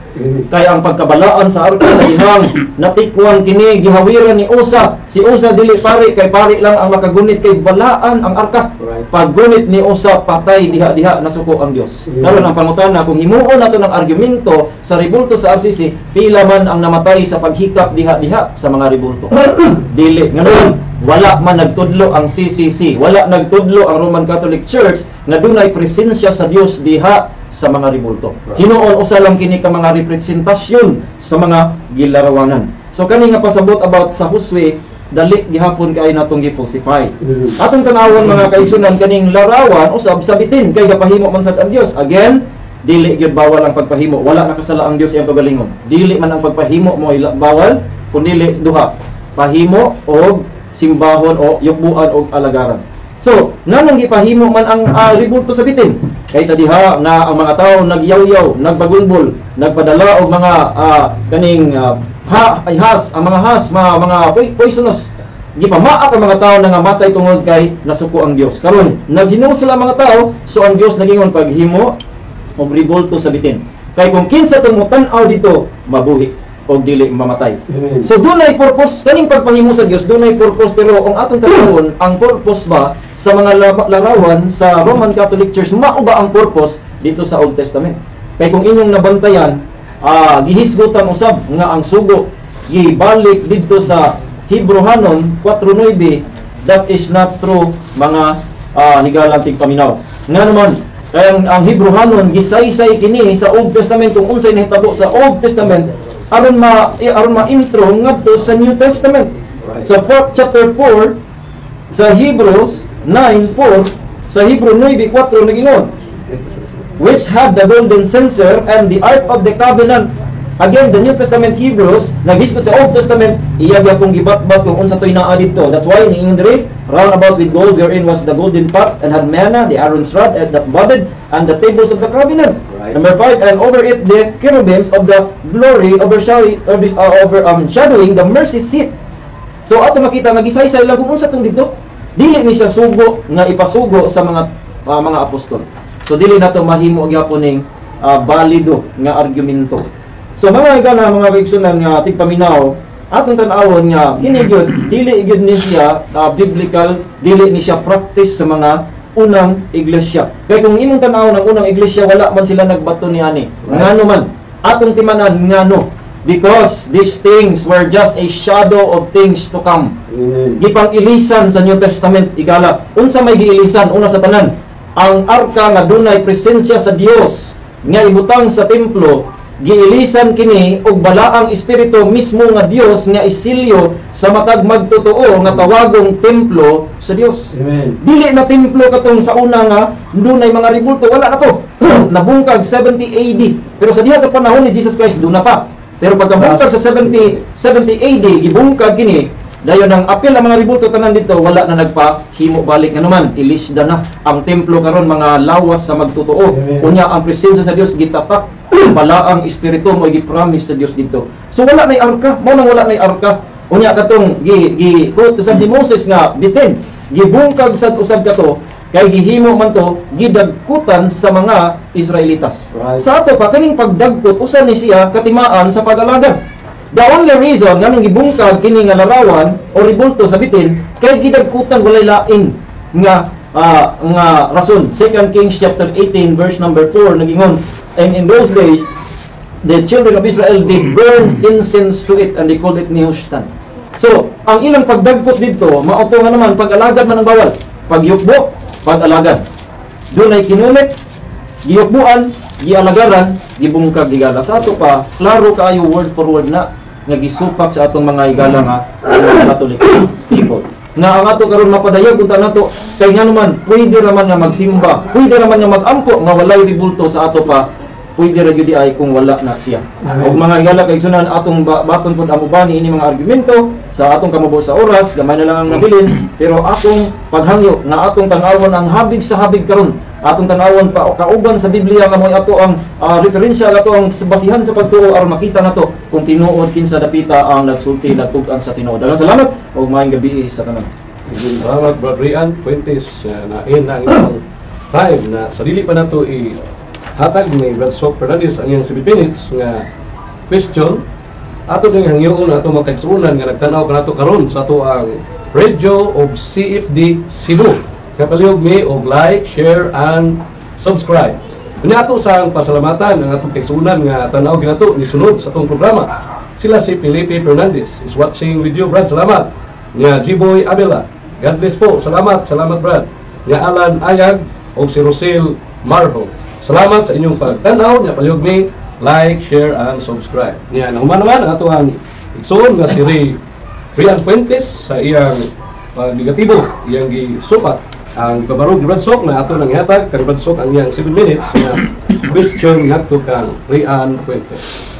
Kaya ang pagkabalaan sa arka sa inang natikwan kini gihawiran ni Usa. Si Usa dili pari, kay pari lang ang makagunit, kay balaan ang arka. Paggunit ni Usa patay diha-diha nasuko ang Dios. Karon ang pangutana kung himuon nato ng argumento sa ribulto sa RCC, pila man ang namatay sa paghikap diha-diha sa mga ribulto? Dili. Ngayon wala man nagtudlo ang CCC, wala nagtudlo ang Roman Catholic Church na dunay presensya sa Dios diha sa mga ribulto. Hinuon usa lang kini ka mga representasyon sa mga gilarawanan. So kani nga pasabot about sa Josue, dali gihapon kay natong gipulsify. Atong tanawon mga kaigsunan kaning larawan usab sa bitin kay gapahimo man sad ang Dios. Again, dili gyud bawal ang pagpahimo. Wala nakasala ang Dios iyang kagalingon. Dili man ang pagpahimo mo bawal, kundi duha, pahimo o simbahon o yukbuan o alagaran. So, nanong gipahimo man ang ribulto sa bitin. Kay sa diha na ang mga tao nagyaw-yaw, nagbagulbol, nagpadala og mga kaning has, ang mga has, mga poisonous. Gipamaak ang mga tao na nga matay tungod kay nasuko ang Dios. Karon naghinuo sila mga tao, so ang Dios nagingon paghimo og ribulto sa bitin. Kay kung kinsa tong tan-aw dito, mabuhi o dili mamatay. So dunay purpose kaning pagpahimo sa Dios, dunay purpose, pero ang atong tanawon, ang purpose ba sa mga larawan sa Roman Catholic Church, mao ba ang purpose dito sa Old Testament? Kay kung inyong nabantayan, gihisgutan usab nga ang sugo gibalik dito sa Hebrehanon 4:9, that is not true mga higalang tigpaminaw. Nga naman, kaya ang Hebrehanon gisaysay kini sa Old Testament kung unsay nahitabo sa Old Testament aron ma-intro ngadto sa New Testament. Sa chapter 4 sa Hebrews 9:4, sa Hebrew 9:4 nagingon, which had the golden censer and the ark of the covenant. Again, the New Testament Hebrews naghisgot sa Old Testament, iya gyapon gibatbat kung unsa toy naa didto. That's why niingon diri, round about with gold wherein was the golden pot and had manna, the Aaron's rod that budded, and the tables of the covenant. Right. Number 5, and over it the cherubims of the glory shadowing the mercy seat. So ato makita nagisaysay lang kung unsa tong didto. Dili ni siya sugo nga ipasugo sa mga apostol. So dili nato mahimo gyapon ning balido nga argumento. So mga igana mga kaigsunan nga tigpaminaw, atong tan-awon nga kini gyud dili gyud ni siya biblical, dili ni siya practice sa mga unang iglesia. Kay kung imong tan-awon ang unang iglesia, wala man sila nagbato ni ani. Ngano man atong timanan ngano? Because these things were just a shadow of things to come. Gipang-ilisan sa New Testament igala. Unsa may giilisan una sa tanan? Ang arka nga dunay presensya sa Dios nga ibutang sa templo, giilisan kini og balaang espiritu mismo nga Dios nga isilyo sa matag magtotoo nga tawagong templo sa Dios. Amen. Dili na templo katong sa una nga dunay mga ribulto, wala na to. Nabungkag 70 AD. Pero sa diha sa panahon ni Jesus Christ duna pa. Pero pagkabungkag sa 70 AD gibungkag kini, dayon ang apil ang mga ribulto tanan dito, wala na nagpahimo balik nga naman, ilisda na ang templo karon, mga lawas sa magtotoo. Unya ang presensya sa Dios gitapak, balaang espiritu mo gi-promise sa Dios dito. So wala nay arka, mao nang wala nay arka. Unya katong quote sa ni Moses nga bitin, gibungkag sad usab kato kay gihimo man to gidagkutan sa mga Israelitas. Right. Sa ato pa kaning pagdagkot usa ni siya katimaan sa pag-alagad. The only reason nganong gibungkag kini nga larawan o ribulto sa bitin kay gidagkutan walay lain nga rason. 2 Kings chapter 18 verse number 4 nagingon, and in those days the children of Israel did burn incense to it and they called it Nehushtan. So ang ilang pagdagkot dito mao to nga naman pag-alagad man ang bawal, pagyukbo, pag-alagad. Dunay kinunit, giyukbuan, gialagaran, gibungkag igala. Sa ato pa klaro kaayo word for word na nga gisupak sa atong mga igala nga Catholic people. Na ang ato karon mapadayag unta nato kay nganuman pwede ra man nga magsimba, pwede ra man nga magampo nga walay ribulto sa ato pa, pwede ra gyud ay kung wala na siya. Og mga igala kay sunan atong baton pud ang ubani ini mga argumento sa atong kamubo sa oras, gamay na lang ang nabilin, pero akong paghangyo nga atong tan-awon ang habig sa habig karon. Atong tan-awon pa kauban sa Biblia nga moy ato ang referensya ato ang basihan sa pagtuo aron makita nato kung tinuod kinsa dapita ang nagsulti nagtug-an sa tinuod. Daghang salamat ug maayong gabi sa tanan. Salamat Brad Rian Fuentes na ina ang time na sa dili pa nato hatag ni Brad Sok Fernandez ang iyang 7 minutes nga question ato ding hangyoon ato makagsuunan nga nagtan-aw kanato karon sa ato ang Radio of CFD Cebu. Kapalihog mi og like, share and subscribe. Ini ato sang pasalamatan ang atong kaigsuunan nga tan-aw ginato ni sunod sa atong programa. Sila si Felipe Fernandez is watching with you, Brad. Salamat. Nga G-Boy Abela. God bless po. Salamat Brad. Nga Alan Ayag o si Rosel Marho. Salamat sa inyong pagtanaw. Nga palihog mi like, share and subscribe. Yan, human naman ang ato ang igsoon nga si Rian Fuentes sa iyang negatibo, iyang gisupat ang pabarog ni Brad Sok na ato nang ihatag kang Brad Sok ang iyang 7 minutes na question ngadto kang Rian Fuentes.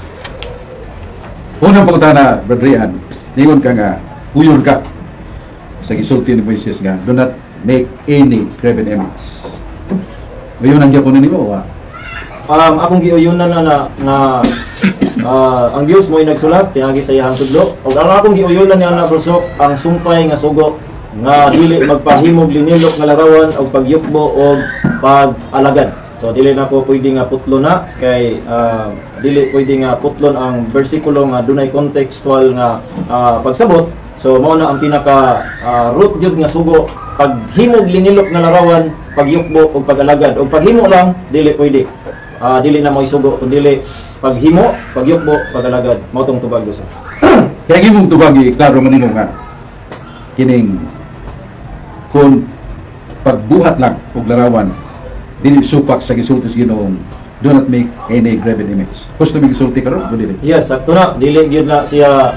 Unang pangutana, Brad Rian, ningon ka nga, uyon ka sa gisulti ni Moises nga, do not make any graven image. Uyon ang Japon nimo wa? Akong giuyunan na ang Dios mo'y nagsulat tinagi sa iyang tudlo. Og ang akong giuyunan niya na brosok ang sumpay nga sugo nga dili magpahimog linilok nga larawan og pagyukbo og pag-alagad. So dili na ko pwede nga putlo na kay dili pwede nga putlon ang bersikulo nga dunay contextual nga pagsabot. So mao na ang pinaka root jud nga sugo, paghimog linilok nga larawan, pagyukbo og pag-alagad. Og paghimo lang dili pwede. Dili na mo isugo kundi paghimo, pagyukbo, pag-alagad. Mao tong tubag sa. Kaya gimong tubagi, klaro man nimo nga kining kung pagbuhat lang og larawan dili supak sa gisulti sa Ginoong, do not make any graven image. Gusto mi gisulti karon dili? Yes, sakto na. Dili gyud na siya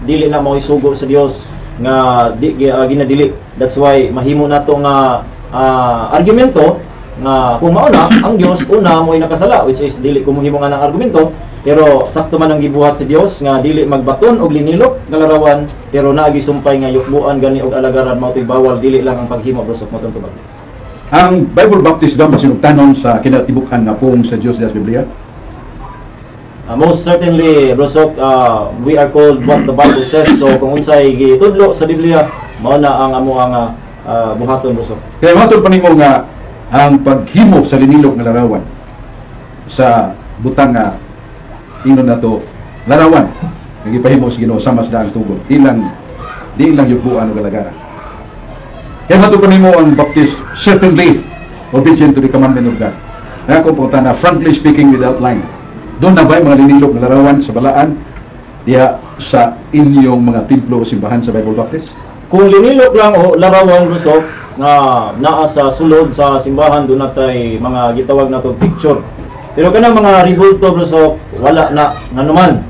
dili na mo isugo sa Dios nga ginadili. That's why mahimo nato nga argumento nga kung mao na ang Dios una mo'y nakasala, which is dili ko mohimo nga ng argumento, pero sakto man ang gibuhat si Dios nga dili magbaton og linilok nga larawan, pero naagi sumpay nga yukbuan gani og alagaran mao toy bawal, dili lang ang paghimo brosok mo tong tubag. Ang Bible Baptist daw masinugtanon sa kinatibukan nga pung sa Dios das Biblia. Most certainly brosok, we are called what the Bible says. So kung unsay gitudlo sa Biblia mao na ang amo ang buhaton brosok. Kaya matod pa nimo nga ang paghimo sa linilok nga larawan sa butang nga ingnon nato larawan nagipahimo sa Ginoo sama sa daang tugon, di lang yugbuan og alagaran. Kaya matod pa nimo ang Baptist certainly obedient to the commandment of God. Nga kung punta na frankly speaking without lying, doon na ba mga linilok nga larawan sa balaan diya sa inyong mga templo o simbahan sa Bible Baptist? Kung linilok lang o larawan brosok nga naa sa sulod sa simbahan, doon natay mga gitawag nato picture. Pero kanang mga ribulto brosok wala na naman.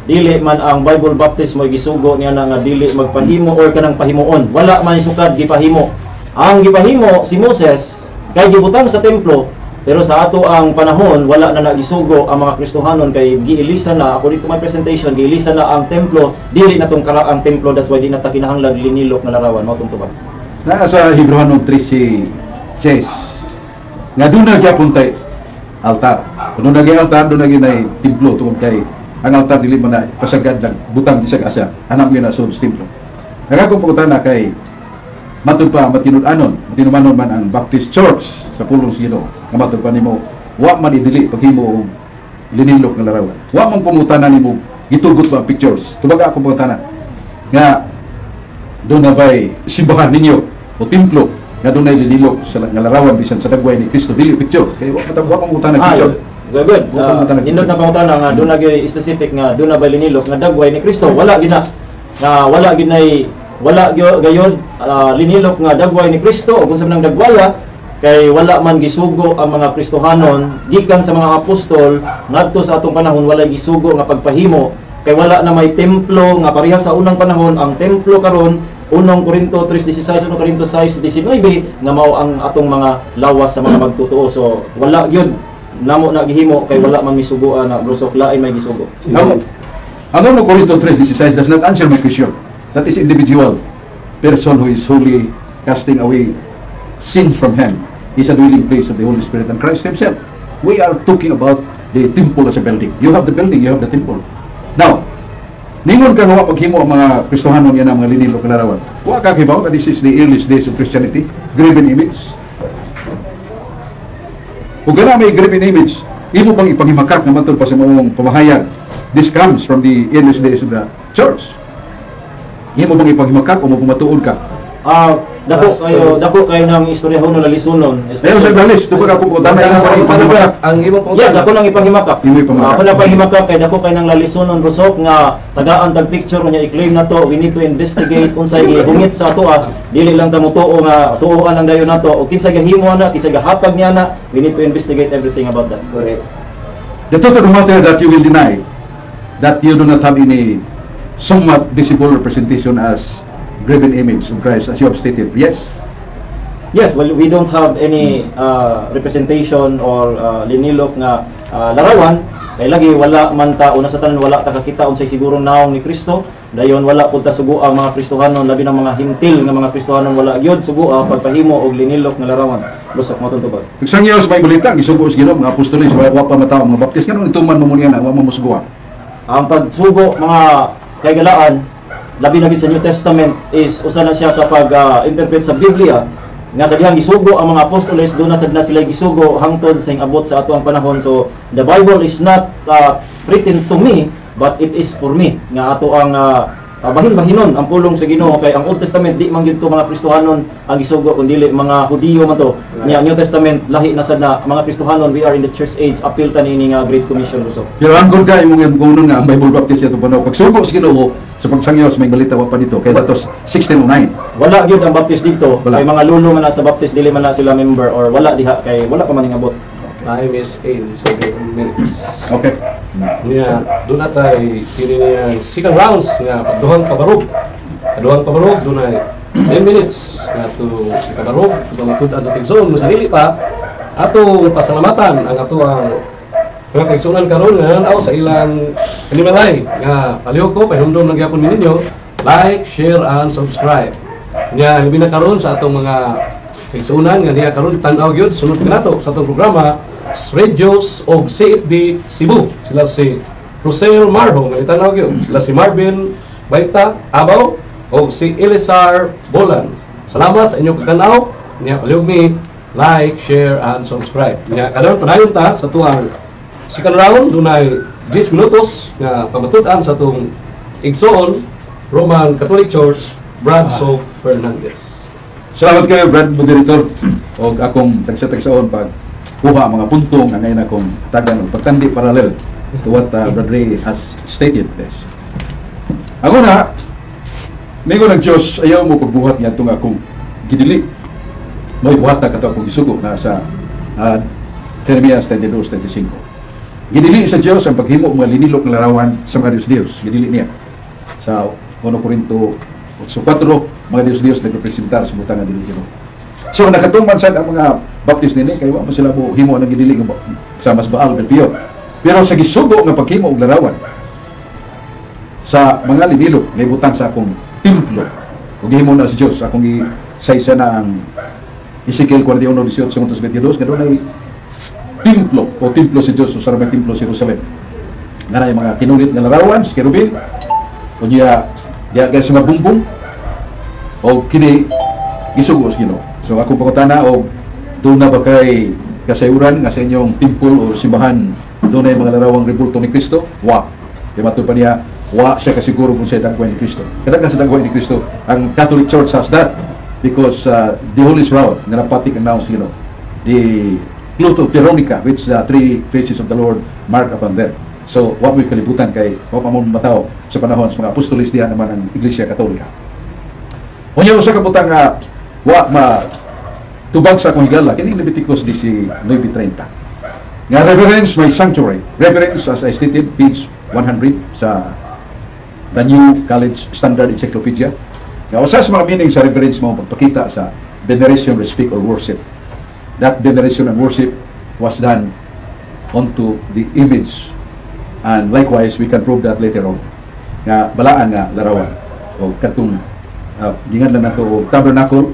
Dili man ang Bible Baptist mo gisugo niya na nga dili magpahimo or kanang pahimuon. Wala man sukad gipahimo. Ang gipahimo si Moses kay gibutang sa templo, pero sa ato ang panahon wala na nagisugo ang mga Kristohanon kay giilisa na, according to my presentation, giilisa na ang templo, dili na tong karaang templo, that's why di na ta kinahanglan linilok na larawan mao tong tubag. Na sa Hebreano 13:6 nga doon na gyapon tay altar. Kuno na gyapon altar, doon na ginay templo tungod kay ang altar dili man na pasagad lang butang bisag asa hanap gyud na sa templo. Nagakong pagkutan na kay matud pa matinumanon man ang Baptist Church sa pulong sa Ginoo. Nga matud pa nimo wa man idili paghimo og linilok nga larawan. Wa man kumutana nimo gitugot ba ang pictures. Tubaga ako pagkutan na nga doon na ba'y simbahan ninyo o templo nga doon na linilok sa nga larawan bisan sa dagway ni Kristo dili picture kay wa pang utana picture. Good. Nindot na pangutana nga doon na specific nga doon na ba'y linilok nga dagway ni Kristo, wala gid na nga wala gayon linilok nga dagway ni Kristo o kung sa nang dagwaya kay wala man gisugo ang mga Kristohanon gikan sa mga apostol ngadto sa atong panahon, wala gisugo nga pagpahimo kay wala na may templo nga pareha sa unang panahon. Ang templo karon 1 Corinto 3:16, 1 Corinto 6:19 nga mao ang atong mga lawas sa mga magtutuo. So wala gyud namo na gihimo kay wala man misugoan na brosok, lain may gisugo. Now, ang 1 Corinto 3:16 does not answer my question. That is individual person who is wholly casting away sin from him. Is a dwelling place of the Holy Spirit and Christ Himself. We are talking about the temple as a building. You have the building, you have the temple. Now, ningon ka nga maghimo ang mga Kristohanon yan ang mga linilok na larawan. Wa ka kibaw that this is the earliest days of Christianity, graven image. Kung gana may graven image, imo pang ipanghimakak na matod pa sa mong pamahayag. This comes from the earliest days of the church. Imo pang ipanghimakak o mo pumatuod ka. Dako kayo ng istoryahon na lisunon. Ayo sa dalis, tubag ako po tama ang imong pangutana. Yes, ako nang ipanghimakap. Ako nang ipanghimakap kay dako kay nang lalisunon brosok nga tagaan tag picture nya i-claim na to. We need to investigate unsay gihungit sa ato dili lang ta mo tuo nga tuoan ang dayon nato o kinsa gahimo na, kinsa gahatag niya na. We need to investigate everything about that. Correct. The truth of the matter that you will deny that you do not have any somewhat visible representation as graven image of Christ as you have stated. Yes. Yes, well, we don't have any representation or linilok nga larawan. Kay lagi wala man ta una sa tanan wala ta kakita unsay sigurong naong ni Kristo. Dayon wala pud ta sugo ang mga Kristohanon labi ng mga hintil nga mga Kristohanon wala gyud sugo ang pagpahimo og linilok nga larawan. Lusok mo tuntubag. Isang years may balita gisugo sa Ginoo mga apostolis wa pa mataw mga baptist kanon ituman mo muna na wa mo musugo. Ang pagsugo mga kay galaan labi na gid sa New Testament is usa na siya kapag interpret sa Biblia nga sa dihang gisugo ang mga apostoles doon na sad na sila gisugo hangtod sa abot sa ato ang panahon. So the Bible is not written to me but it is for me nga ato ang bahin-bahinon ang pulong sa Ginoo kay ang Old Testament di man gyud to mga Kristohanon ang gisugo kundi mga Hudiyo man to. Nya New Testament lahi na sad na mga Kristohanon. We are in the church age appeal ta niini nga Great Commission so. Pero ang gud kay imong kuno nga ang Bible Baptist ato panaw pagsugo sa Ginoo sa pagsangyaw may balita wa pa dito kay datos 1609. Wala gyud ang Baptist dito. Wala. Kay mga lulo man na sa Baptist dili man na sila member or wala diha kay wala pa man ning abot. Time is 87 minutes. Okay. Niya, doon natay kini niya second rounds nga duhang kabarog. Duhang kabarog doon ay 10 minutes nga to si kabarog doon matud sa tigsoon mo sa dili pa ato pasalamatan ang ato ang mga kaigsunan karon nga aw sa ilang animalay nga palihog ko pahinumdom ng gyapon ninyo like, share and subscribe. Nya hibi na karon sa atong mga kaigsunan nga diha karon tan-aw gyud sunod kanato sa atong programa Radios of CFD Cebu. Sila si Rosel Marho, nga itanaw yun. Sila si Marvin Baita Abaw o si Elisar Bolan. Salamat sa inyong kakanaw. Nga palihog ni like, share, and subscribe. Nga kadawon padayon ta sa tuwang second round. Dunay 10 minutos nga pamatud-an sa itong igsoon Roman Catholic Church Brad Soap Fernandez. Salamat kayo Brad Moderator og akong tagsa-tagsaon pag kuha mga puntong nga ngayon akong tagan o pagtandi parallel to what Brad Ray has stated this. Ako na, may ko ng Diyos, ayaw mo pagbuhat niya itong akong gidili. Mo'y buhat na kato akong isugo na sa Jeremias 32:25. Gidili sa Diyos ang paghimo mga linilok ng larawan sa mga Diyos. Gidili niya. Sa 1 Corinto 8:4, mga Diyos nagrepresentar sa butang ng Diyos. So nakatuman sad ang mga Baptist nini kay wa mo sila mo himo nang gidili sa mas Baal Belfio. Pero sa gisugo nga paghimo og larawan sa mga linilok nga ibutang sa akong templo ug gihimo na sa Dios akong isaysa na ang Ezekiel 41:18-22 nga dunay templo o templo si Dios sa mga templo sa Jerusalem. Nga na mga kinulit nga larawan sa kerubin unya diya kay sa bumbong o kini gisugo sa Ginoo. So ako pangutana o doon na ba kay kasayuran nga sa inyong temple o simbahan doon ay mga larawang rebulto ni Kristo? Wa. Di matod pa niya, wa siya kasiguro kung siya dagway ni Kristo. Kadaghan sa dagway ni Kristo. Ang Catholic Church has that because the Holy Shroud nga napatik announced, you know, the cloth of Veronica which the three faces of the Lord mark upon them. So what we kalibutan kay wa pa mo mataw sa panahon sa mga apostolis diha naman ang Iglesia Katolika. Unya usa ka butang wa ma tubag sa akong higala kini Leviticus 19:30 nga reverence my sanctuary. Reverence as I stated page 100 sa the New College Standard Encyclopedia. Nga usa sa mga meaning sa reverence mo pagpakita sa veneration, respect or worship. That veneration and worship was done onto the image, and likewise we can prove that later on nga balaan nga larawan o katong gingan lang nato og tabernacle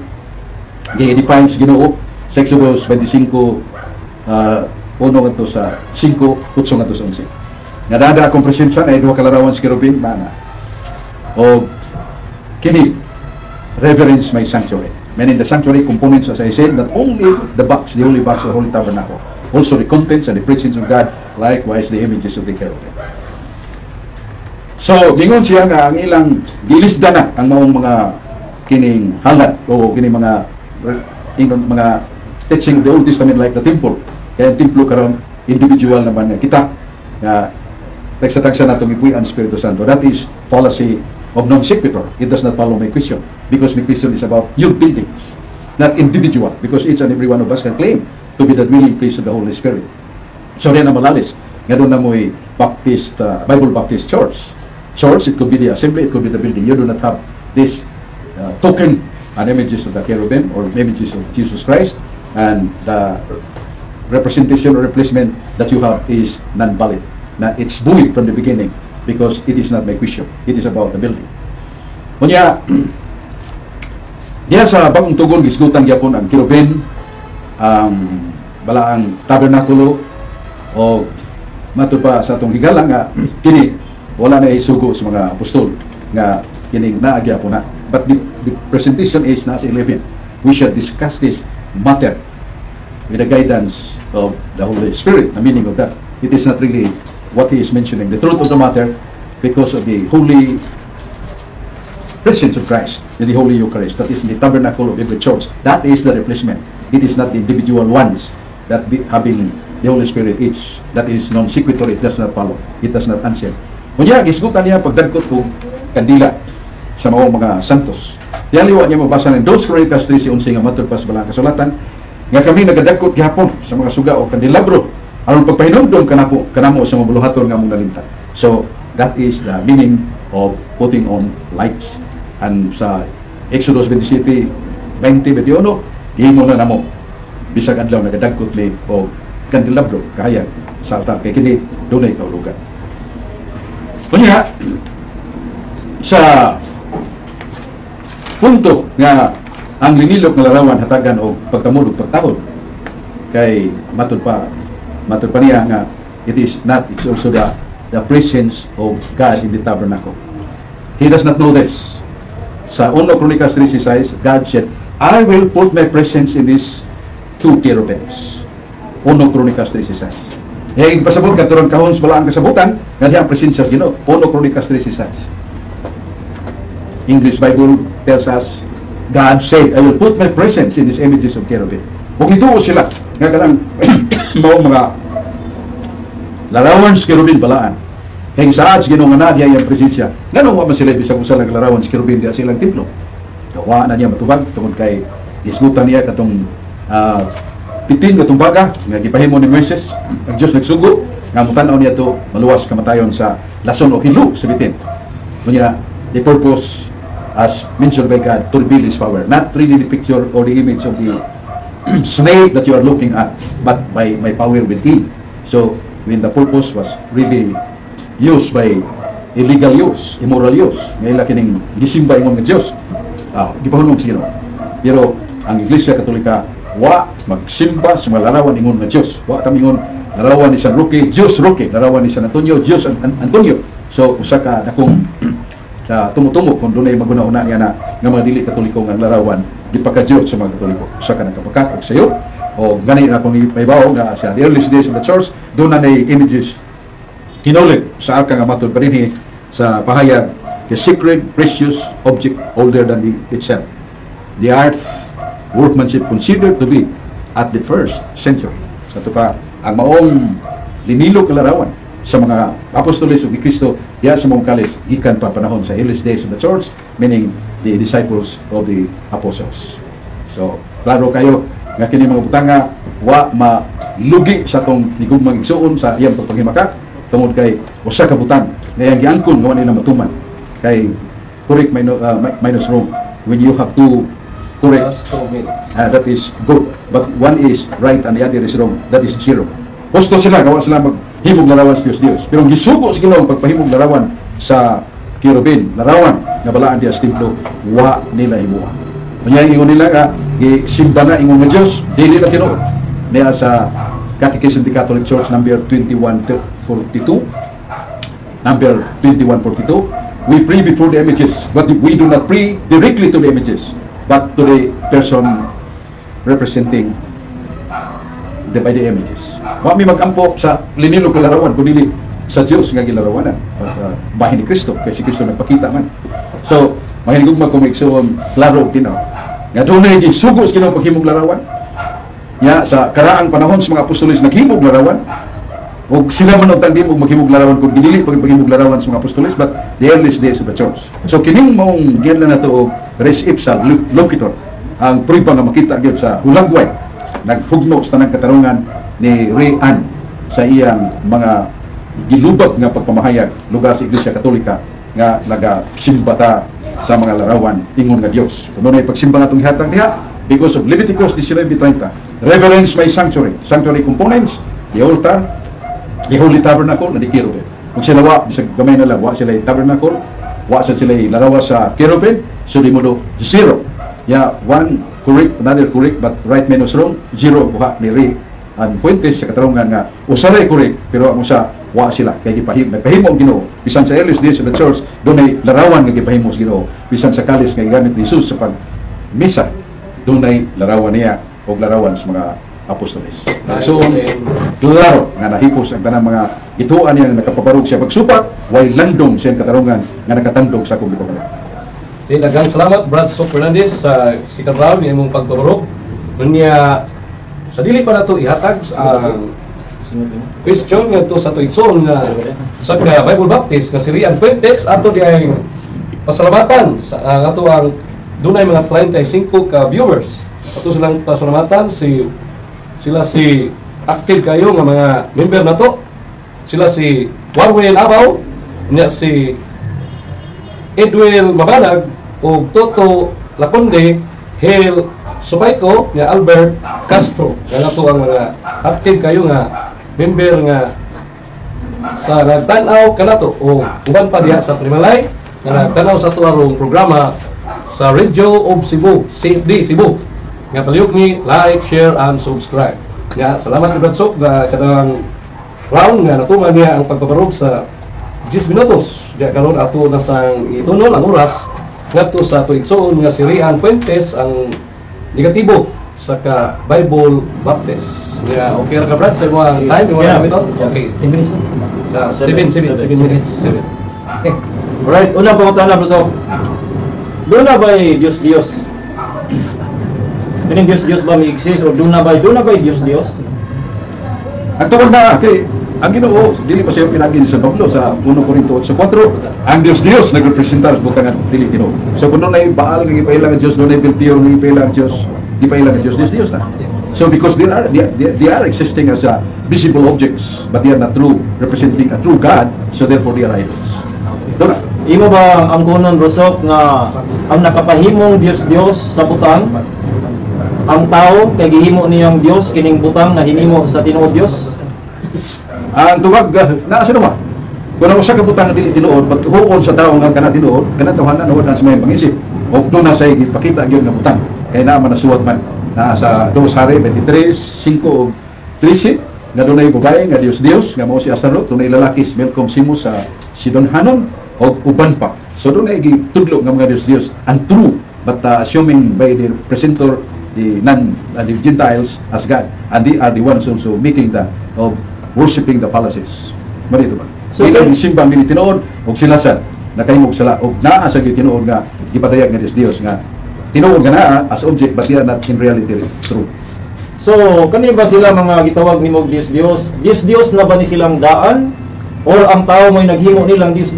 gi-define sa Ginoo sa Exodus 25 uno ngadto sa 5 8 ngadto sa 11 nga dada akong presensya na duha ka larawan sa kerubin mana o kini reverence my sanctuary, meaning the sanctuary components as I said, not only the box, the holy box of the holy tabernacle, also the contents and the preachings of God, likewise the images of the cherubim. So gingon siya nga ang ilang gilisda na ang maong mga kining halad o kining mga teaching of the Old Testament like the temple. Kaya ang templo karon individual naman nga kita nga tagsa-tagsa natong ikuy ang Espiritu Santo. That is fallacy of non sequitur. It does not follow my question, because my question is about your buildings, not individual, because each and every one of us can claim to be the dwelling place of the Holy Spirit. So rin na malalis nga doon na mo'y Bible Baptist Church. It could be the assembly, it could be the building. You do not have this token and images of the cherubim or images of Jesus Christ, and the representation or replacement that you have is non-valid. Na it's void from the beginning because it is not my question. It is about the building. Kunya, diya sa bagong tugon gisgutan gyapon ang cherubim, ang balaang tabernakulo, o matud pa sa atong higala nga kini wala na isugo sa mga apostol nga kining naagya po na. But the presentation is nasa 11. We shall discuss this matter with the guidance of the Holy Spirit. The meaning of that, it is not really what he is mentioning. The truth of the matter, because of the holy presence of Christ in the Holy Eucharist, that is in the tabernacle of every church. That is the replacement. It is not the individual ones that having the Holy Spirit. That is non sequitur. It does not follow. It does not answer. Kunya, gisgutan niya pagdagkot kong kandila sa mga santos. Tiyaliwa niya mabasa ng 2 Chronicles 13:11 nga matod pa sa balang kasulatan nga kami nagadagkot gihapon sa mga suga o kandelabro aron pagpahinumdom kanamo sa mga buluhaton nga among nalintad. So that is the meaning of putting on lights. And sa Exodus 27:20-21 gihimo na namo bisag adlaw nagadagkot ni o kandelabro kahayag sa altar kay kini dunay kaulugan. Kunya sa punto nga ang linilok nga larawan hatagan og pagkamulog pagtahod kay matud pa niya nga it's also the presence of God in the tabernacle. He does not know this. Sa 1 Chronicles 3:6, God said, I will put my presence in these two cherubims. 1 Chronicles 3:6. Pasabot ka turon kahon sa balaang kasabutan nga diha ang presensya sa Ginoo. 1 Chronicles 3:6. English Bible tells us, God said, I will put my presence in these images of cherubim. Kung ituo sila, nga kanang mga larawan sa cherubim balaan. Kaya sa ads, ginong nga diya yung presensya. Ganun man sila bisag usa lang larawan sa cherubim diya silang templo. Gawa na niya matubag, tungkol kay isgutan niya katong pitin katong baga, nga gipahimo ni Moises, ang Diyos nagsugo, nga mutanaw niya to maluwas kamatayon sa lason o hilo sa bitin. Kunya, the purpose as mentioned by God to reveal His power, not really the picture or the image of the snake that you are looking at, but by my power within. So when the purpose was really used by illegal use, immoral use, ngayon kining gisimba ingon nga Dios, gipahulog sa Ginoo. Pero ang Iglesia Katolika wa magsimba sa mga larawan ingon nga Dios. Wa kami ingon larawan ni San Roque, Dios Roque, larawan ni San Antonio, Dios Antonio. So usa ka dakong tumutumo kung doon ay maguna-una nga nga mga dili Katoliko nga larawan gipaka-Dios sa mga Katoliko. Usa ka nagkapakat og sayo o gani akong ibabaw nga sa the earliest days of the church doon na images kinulit sa arka nga matod pa rin sa pahayag the sacred precious object older than itself. The earth workmanship considered to be at the first century. Sa ito pa ang maong linilo kalarawan sa mga apostoles ni Kristo diya sa mga kalis gikan pa panahon sa earliest days of the church, meaning the disciples of the apostles. So klaro kayo nga kini mga butanga wa malugi sa tong higugmang igsuon sa iyang pagpanghimaka tungod kay usa ka butang nga yang giangkon nga nila matuman kay correct minus wrong. When you have to correct, that is good, but one is right and the other is wrong, that is zero. Gusto sila, gawa sila maghimog larawan sa Diyos. Pero ang gisugo sa Ginoo pagpahimog larawan sa cherubim, larawan nga balaan diya sa templo, wa nila himuha. Kunya ingon nila nga gisimba na ingon nga Dios, dili na tinuod. Niya sa Catechism of the Catholic Church number 2142, number 2142, we pray before the images, but we do not pray directly to the images, but to the person representing by the images. Wa mi magampo sa linilo kalarawan kundi sa Dios nga gilarawanan, bahin ni Kristo kay si Kristo nagpakita man. So mahigugma ko maigsuon klaro tinaw nga dunay gisugo sa Ginoo paghimog larawan nya sa karaang panahon sa mga apostoles naghimog larawan ug sila man og tagdimog maghimog larawan kung dili paghimog larawan sa mga apostoles, but the earliest days of the church. So kining maong giyan na nato og res ipsa locator ang prueba nga makita gyud sa hulagway naghugno sa tanang katarungan ni Rian sa iyang mga gilubag nga pagpamahayag lugar sa Iglesia Katolika nga nagasimba ta sa mga larawan ingon nga Dios. Kuno na pagsimba nga itong gihatag diha because of Leviticus 19:30. Reverence my sanctuary. Sanctuary components, the altar, the holy tabernacle, na di kerubin. Kung sila wa, bisag gamay na lang, wa sila yung tabernacle, wa sila yung larawa sa kerubin, so di mo do zero. Yeah, one correct, another correct, but right minus wrong, zero buha ni Ri. Ang Fuentes sa katarungan nga usaray correct, pero ang usa wa sila kay nagpahimo ang Ginoo. Bisan sa earliest days of the church, doon ay larawan nga gipahimo sa Ginoo. Bisan sa kalis nga gigamit ni Jesus sa pag-misa, doon ay larawan niya o larawan sa mga apostoles. So, klaro nga nahipos ang tanang mga ituan niya nga nakapabarog siya pagsupat, way landong siyang katarungan nga nakatandog sa akong gipabalik. Daghang salamat Brad Sok Fernandez sa sikaraw ni imong pagpabarog. Unya sa dili pa nato ihatag ang question nga to sa to igsoon nga sa Bible Baptist nga si Rian Fuentes ato di ay pasalamatan sa ato ang dunay mga 35 ka viewers. Ato silang pasalamatan sila si active kayo nga mga member nato. Sila si Warwin Abaw, nya si Edwin Mabanag o Toto Laconde, Hale Subayko, nga Albert Castro. Nga to ang mga active kayo nga member nga sa nagtanaw kanato o uban pa diha sa Primalay nga nagtanaw sa tuarong programa sa Radio of Cebu, CFD Cebu. Nga palihog ni like, share and subscribe. Nga salamat ni Brad Sok nga kadang round nga natuman niya ang pagpaparog sa 10 minutos. Diya karon ato na sang itunol ang oras ngadto sa tuigsoon nga si Rian Fuentes ang negatibo sa ka Bible Baptist. Nga okay ra ka Brad sa imong time mo na ito. Okay, 10 minutes sa 7 minutes. 7. Okay. Alright, una pangutana Bro. Doon na ba Diyos? Kining Diyos ba may exist o doon na ba Diyos? Ang tawag na kay ang Ginoo dili pa siya pinagin sa Pablo sa 1 Corinto 8:4 ang Dios nagrepresentar butang at dili Ginoo. So kuno nay Baal nga gipailang Dios, doon nay Belteo nga gipailang Dios, di pa ilang Dios na. So because they are existing as visible objects, but they are not true, representing a true God, so therefore they are idols. Doon na. Imo ba ang kunon Rosok nga ang nakapahimong Diyos sa butang ang tao kay gihimo niyang Dios kining butang na hinimo sa tinuod Dios? Ang tuwag naa sa duwa. Kung ang usa ka butang dili tinuod, pag huon sa tawo nga kana tinuod, kana tawhanan huwad na sa may pangisip. O doon na sa ipakita gyud nga butang. Kay naa man nasuwat man sa 2 Hari 23:5 og 13 nga dunay babae nga Dios nga mao si Astarot, dunay lalaki si Melcom Simo sa Sidon Hanon o uban pa. So dunay gitudlo nga mga Dios and true, but assuming by the presenter the Gentiles as God, and they are the ones also making the worshiping the palaces. Marito ba? So ilang simbang nila tinuod og sila sad nakahimog sila og naa sa tinuod nga gipatayag nga Dios nga tinuod nga naa as object but they are not in reality true. So kani ba sila mga gitawag nimo Dios? Dios na ba ni silang daan or ang tao mo'y naghimo nilang Dios?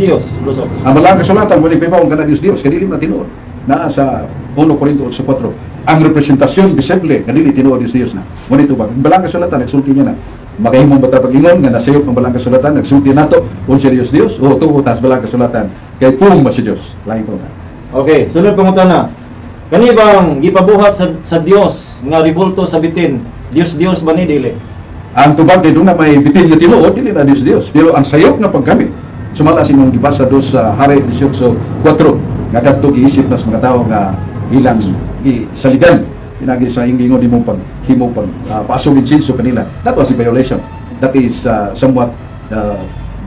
Ang malang kasulatan mo ni pipawong kana Dios kadili na tinuod naa sa 1 Corinto 8:4 ang representasyon visible kadili tinuod Dios na. Ngunit ba balang kasulatan nagsulti niya na makahimong bata pag-ingon nga nasayop ang balang kasulatan nagsulti nato kung si Dios o tuo tas balang kasulatan kay pung ba si Dios lain po na. Okay, sunod pangutana. Kani bang gipabuhat sa Dios nga ribulto sa bitin? Dios ba ni dili? Ang tubag kay doon na may bitin nga tinuod dili na Dios pero ang sayop nga paggamit sumala simong gibasa do sa Hari 18:4 nga kadto giisip nas mga tawo nga ilang saligan pinagi sa ingingon di mo paghimo pag paasong insinso kanila. That was a violation. That is somewhat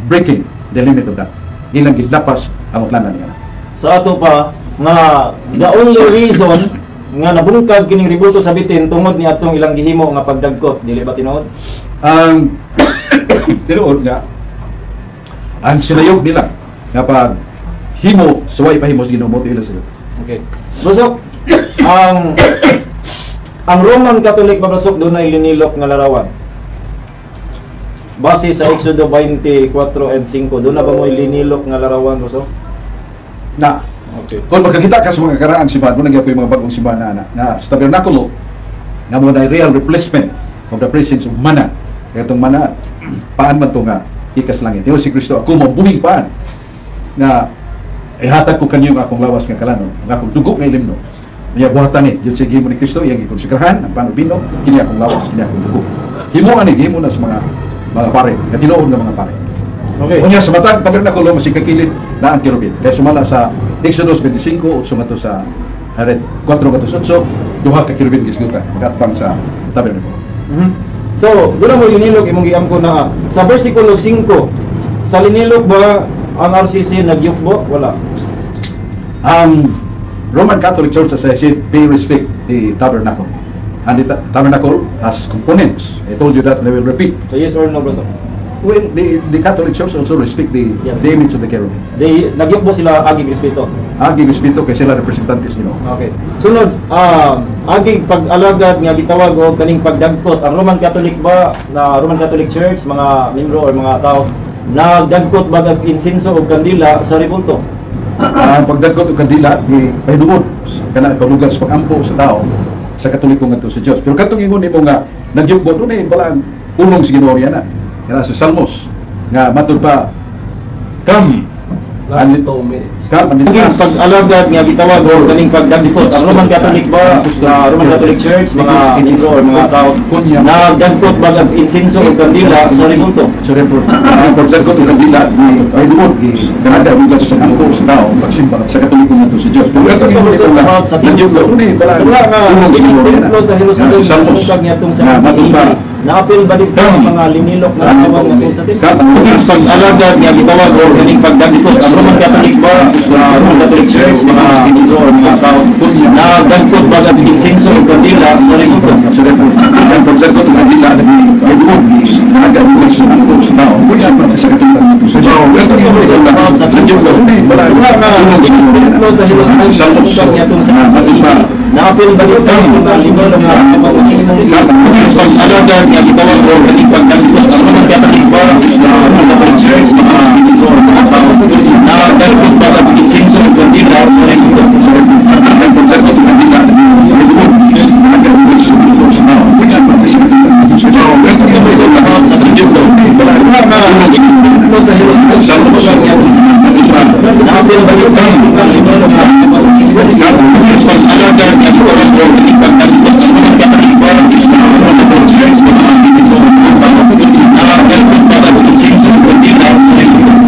breaking the limit of that. Ilang gidlapas ang utlanan niya. Sa ato pa nga the only reason nga nabungkag kining ribulto sa bitin tungod ni atong ilang gihimo nga pagdagkot dili ba tinuod? Ang tinuod nga ang sinayog nila nga pag himo suway pahimo sa Ginoo mo ila sila. Okay. Busok ang Roman Catholic Babasok doon ay linilok nga larawan. Base sa Exodo 24 and 5, doon na ba mo linilok nga larawan Busok? Na. Okay. Kung makakita ka sa mga karaang simbahan, mo nagyapoy mga bagong simbahan na sa tabernakulo nga mo na real replacement of the presence of mana. Kaya itong mana, paan man ito nga ikas langit. Diyo si Kristo, ako mabuhing paan na ihatag ko kanyo ang akong lawas nga kalanon, nga akong dugo nga ilimno. Iya buhatan ni, yun sa gimo ni Kristo, iyang ikonsekrahan, ang panubino, kini akong lawas, kini akong dugo. Himo ani, himo na sa mga pare, nga tinuod nga mga pare. Okay. Unya sa matag tabernakulo masikakilid na ang kirubin. Kaya sumala sa Exodus 25 o sumato sa 4:8, duha ka kirubin gisgutan magatbang sa tabernakulo. So, doon mo linilog imong giam ko na sa bersikulo 5 sa linilog ba ang RCC nagyukbo? Wala. Ang Roman Catholic Church, as I said, they respect the tabernacle. And the tabernacle has components. I told you that, and I will repeat. So yes or no, bro? Well, the Catholic Church also respect the image of the cherubim. Nagyukbo sila agig respeto. Aging respeto kay sila representantes nino. Okay. Sunod, agig pag-alagad nga gitawag og kaning pagdagkot ang Roman Catholic ba na Roman Catholic Church mga membro or mga tao nagdagkot ba og insenso o kandila sa rebulto? Ang pagdagkot og kandila ni pahinuod kana palugan sa pagampo sa tao sa Katoliko ngadto sa Dios. Pero katong ingon nimo nga nagyukbo dunay balaan ulong si Ginoo na. Kana sa Salmos nga matud pa come Last 2 minutes. come and Agig pag-alagad nga gitawag og kaning pagdagkot ang Roman Catholic ba na Roman Catholic Church mga membro or mga tao nagdagkot ba og insenso o kandila sa rebulto? So therefore, ang pagdagkot og kandila ni pahinuod is kanada ugas sa pagampo sa tao pagsimba sa Katoliko ngadto sa Dios. Pero katong ingon nimo nga nagyukbo dunay balaan ulong si Ginoo na. sa Jerusalem Sa Salmos ug niadtong sa nga matud pa naapil ba dito ang mga linilok na tawag nga sa templo? Pag-alagad nga gitawag og kaning pagdagkot ang Roman Catholic ba sa Roman Catholic Church mga membro or mga tao nagdagkot ba sa insenso o kandila sa rebulto? So therefore, ang pagdagkot og kandila ni pahinuod is kanada ugas sa pagampo sa tao pagsimba sa Katoliko ngadto sa Dios. Katong ingon nimo nga nagyukbo dunay balaan ulong si Ginoo templo na. sa Jerusalem Sa Salmos ug niadtong sa matud pa naapil ba dito ang mga linilok na tawag pag-alagad nga gitawag og kaning pagdagkot ang Roman Catholic ba sa Roman Catholic Church mga membro or mga tao nagdagkot ba sa insenso o kandila sa rebulto? ang pagdagkot og kandila ni pahinuod is kanada ugas sa pagampo sa tao pagsimba sa Katoliko ngadto sa Dios. Katong ingon nimo nga nagyukbo dunay balaan ulong si Ginoo na. Templo sa Jerusalem Sa Salmos matud pa naapil ba dito ang mga linilok na pag-alagad nga gitawag og kaning pagdagkot ang Roman Catholic ba sa Roman Catholic Church mga membro or mga tao nagdagkot ba sa insenso o kandila sa rebulto? ang pagdagkot og kandila ni pahinuod is kanada ugas sa pagampo sa tao pagsimba sa Katoliko ngadto sa Dios. Katong ingon nimo nga nagyukbo dunay balaan ulong si Ginoo na. Sa Salmos matud pa naapil ba dito ang mga linilok na pag-alagad nga gitawag og kaning pagdagkot sa Roman Catholic ba sa Roman Catholic Church mga membro or mga tao nagdagkot ba sa insenso o kandila sa rebulto?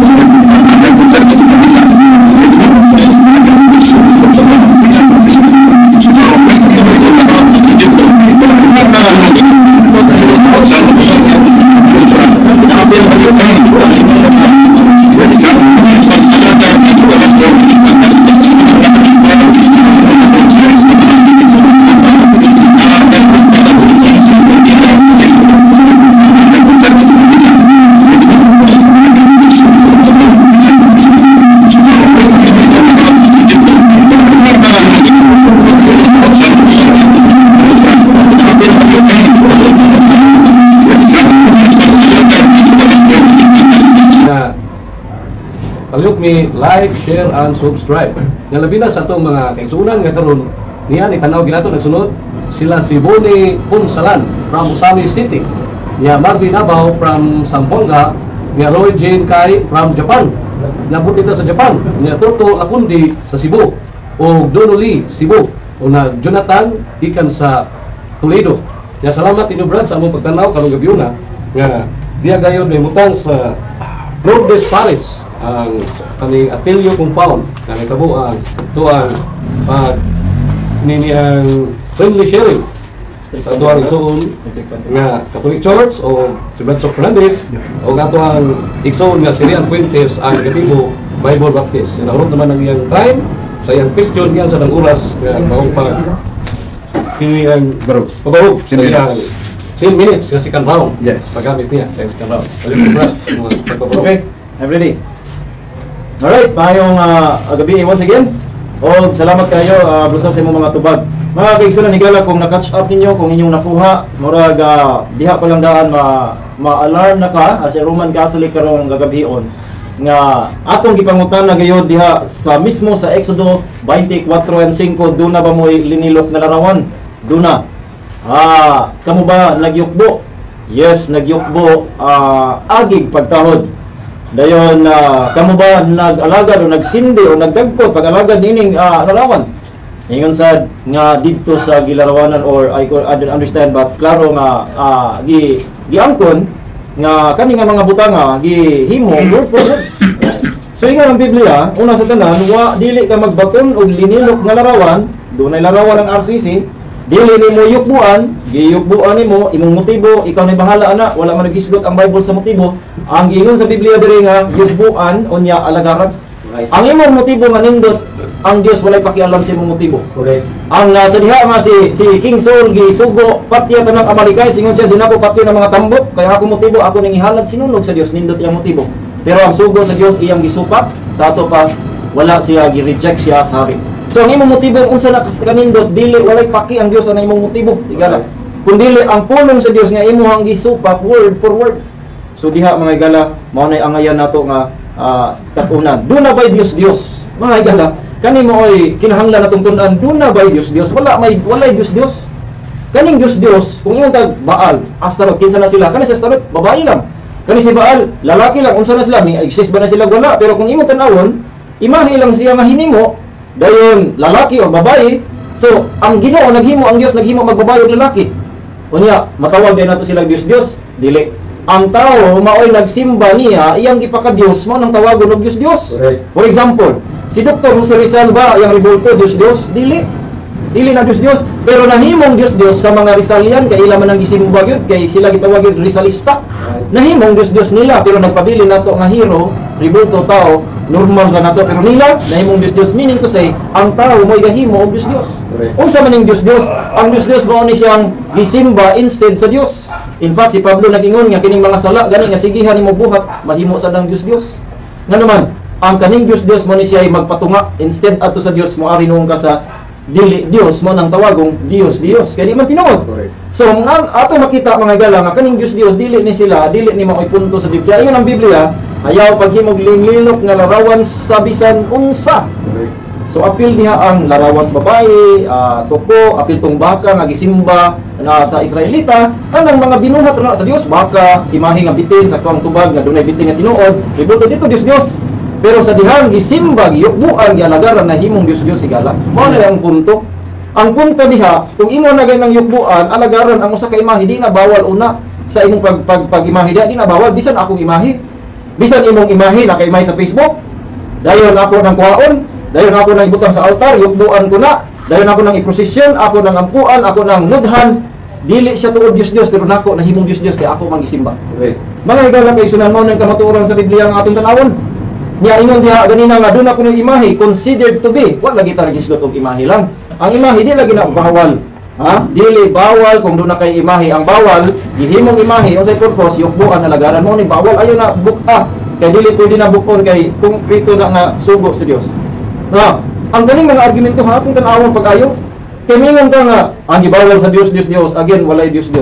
ang pagdagkot og kandila ni pahinuod is kanada ugas sa pagampo sa tao pagsimba sa Katoliko ngadto sa Dios. Nagyukbo dunay balaan ulong si Ginoo na. Sa Salmos matud pa naapil ba dito ang mga linilok na Na palihog mi like, share and subscribe. Nga labi na sa atong mga kaigsuonan nga karon niya ni tanaw ginato nagsunod sila si Bonnie Punsalan from Usami City, niya Marvin Abaw from Zamboanga, niya Roy Jane Kai from Japan. Nabot dito sa Japan, niya Toto Lakundi sa Cebu o Dono Lee Cebu o na Jonathan ikan sa Toledo. Niya salamat inyo brad sa among pagtanaw karong gabi na nga diya gayon may mutang sa Lourdes Paris ang kaning Atilio compound na nagkabo ang tuang pag niniyang friendly sharing sa tuang igsoon nga Catholic Church o si Blanco Fernandez o ato ang igsoon nga si Rian Fuentes ang Gatibo Bible Baptist. Naurot naman ang iyang time sa iyang question niya sa ng oras nga maong pag kiniyang pabahog sa iyang 10 minutes sa second round. Yes. Paggamit niya sa second round. Brad, sa mga pagpapalog. Okay, I'm ready. Alright, mayong gabi once again. O salamat kayo, Brusal, sa imong mga tubag. Mga kaigsunan, higala kung na-catch up ninyo, kung inyong nakuha, murag diha pa lang daan ma-alarm na ka as a Roman Catholic karong gagabion nga atong gipangutan na gayud diha sa mismo sa Exodo 24 and 5 duna ba mo linilok na larawan? Duna. Kamo ba nagyukbo? Yes, nagyukbo agig pagtahod. Dayon kamo ba nag-alagad o nagsindi o nagdagkot pag-alagad nining larawan? Ingon sad nga didto sa gilarawanan, or I don't understand, but klaro nga giangkon nga kani nga mga butanga gihimo word for word. So ingon ang Biblia, una sa tanan, wa dili ka magbakon og linilok nga larawan, dunay larawan ang RCC, dili nimo yukbuan, giyukbuan nimo imong motibo, ikaw na bahala ana, wala man nagisgot ang Bible sa motibo. Ang giingon sa Biblia diri nga yukbuan unya alagaran. Right. Ang imong motibo nga nindot, ang Dios walay pakialam sa imong motibo. Correct. Ang sa diha nga si King Saul gisugo patya tanang Amalekite, singon siya dinako patya ng mga tambok, kaya ako motibo ako ning ihalad sinunog sa Dios, nindot iyang motibo. Pero ang sugo sa Dios iyang gisupat, sa ato pa wala siya gi-reject siya sa hari. So ang imong motibo unsa na kanindot, dili walay paki ang Dios sa imong motibo. Tigala. Kun dili ang pulong sa Dios nga imong gisupat word for word. So diha mga igala, mao nay angayan nato nga katunan. Do na by Dios Dios. Mga igala, kani mo oy kinahanglan natong tun-an, do na by Dios Dios. Walay Dios Dios. Kaning Dios Dios, kung imong tag Baal, Astaroth, kinsa na sila? Kani sa Astaroth, babae lang. Kani si Baal, lalaki lang. Unsa na sila? Ni exist ba na sila? Wala. Pero kung imong tan-awon, imahe lang siya mahinimo, dayon lalaki o babae. So, ang Ginoo naghimo, ang Dios naghimo magbabae ug lalaki. Unya, matawag din nato sila Dios Dios, dili. Ang tao maoy nagsimba niya, iyang gipaka-Dios mo nang tawagon og Dios Dios. For example, si Dr. Jose Rizal ba iyang ribulto Dios Dios? Dili na Dios Dios, pero nahimong Dios Dios sa mga Rizalian kay ila man ang gisimba gyud, kay sila gitawag gyud Rizalista. Nahimong Dios Dios nila, pero nagpabili nato nga hero, ribulto tao, normal nga nato, pero nila nahimong Dios Dios, meaning to say ang tao mo'y gahimo og Dios Dios. Unsa man ning Dios Dios? Ang Dios Dios mao ni siyang gisimba instead sa Dios. In fact, si Pablo nag-ingon nga kining mga sala gani nga sigihan nimo buhat, mahimo sa nang Dios Dios. Nga naman, ang kaning Dios Dios mo ni siya ay magpatunga instead ato sa Dios mo ari noong ka sa dili Dios mo nang tawagong Dios kay di man tinuod. So ato makita mga igala nga kaning Dios dili ni sila, dili ni maoy punto sa Biblia. Ingon ang Biblia, ayaw paghimog linglilok nga larawan sa bisan unsa. So apil diha ang larawan sa babae, tuko, apil tong baka nga gisimba na sa Israelita, kanang mga binuhat na sa Dios, baka imahe nga bitin sa tuang tubag nga dunay bitin nga tinuod, ributo dito Dios. Pero sa dihang gisimba, giyukbuan, gialagaran na himong Dios sigala. Mao na ang punto. Ang punto diha, kung imo na ganang yukbuan, alagaran ang usa ka imahe, di na bawal una sa imong pag-imahe di na bawal bisan akong imahe. Bisan imong imahe na kay imahe sa Facebook. Dayon ako nang kuhaon, dayon ako nang ibutang sa altar, yukbuan ko na. Dayon ako nang iprosesyon, ako nang ampuan, ako nang nudhan. Dili siya tuod Dios pero nako nahimong Dios kay ako mangisimba. Mga igala kay sunan mao nang kamatuoran sa Biblia ang atong tan-awon. Nya ingon diha ganina nga doon ako ng imahe considered to be, wa lagi ta registered og imahe lang. Ang imahe di lagi na bawal. Dili bawal kung doon na kay imahe. Ang bawal gihimong imahe unsay purpose yukbuan na lagaran mo ni bawal ayo na buka. Kay dili pwede na bukon kay konkreto na nga sugo sa Dios. Ang galing mga argumento ha kung tan-awon pag-ayo. Kay mingon ka nga ang gibawal sa Dios again walay Dios.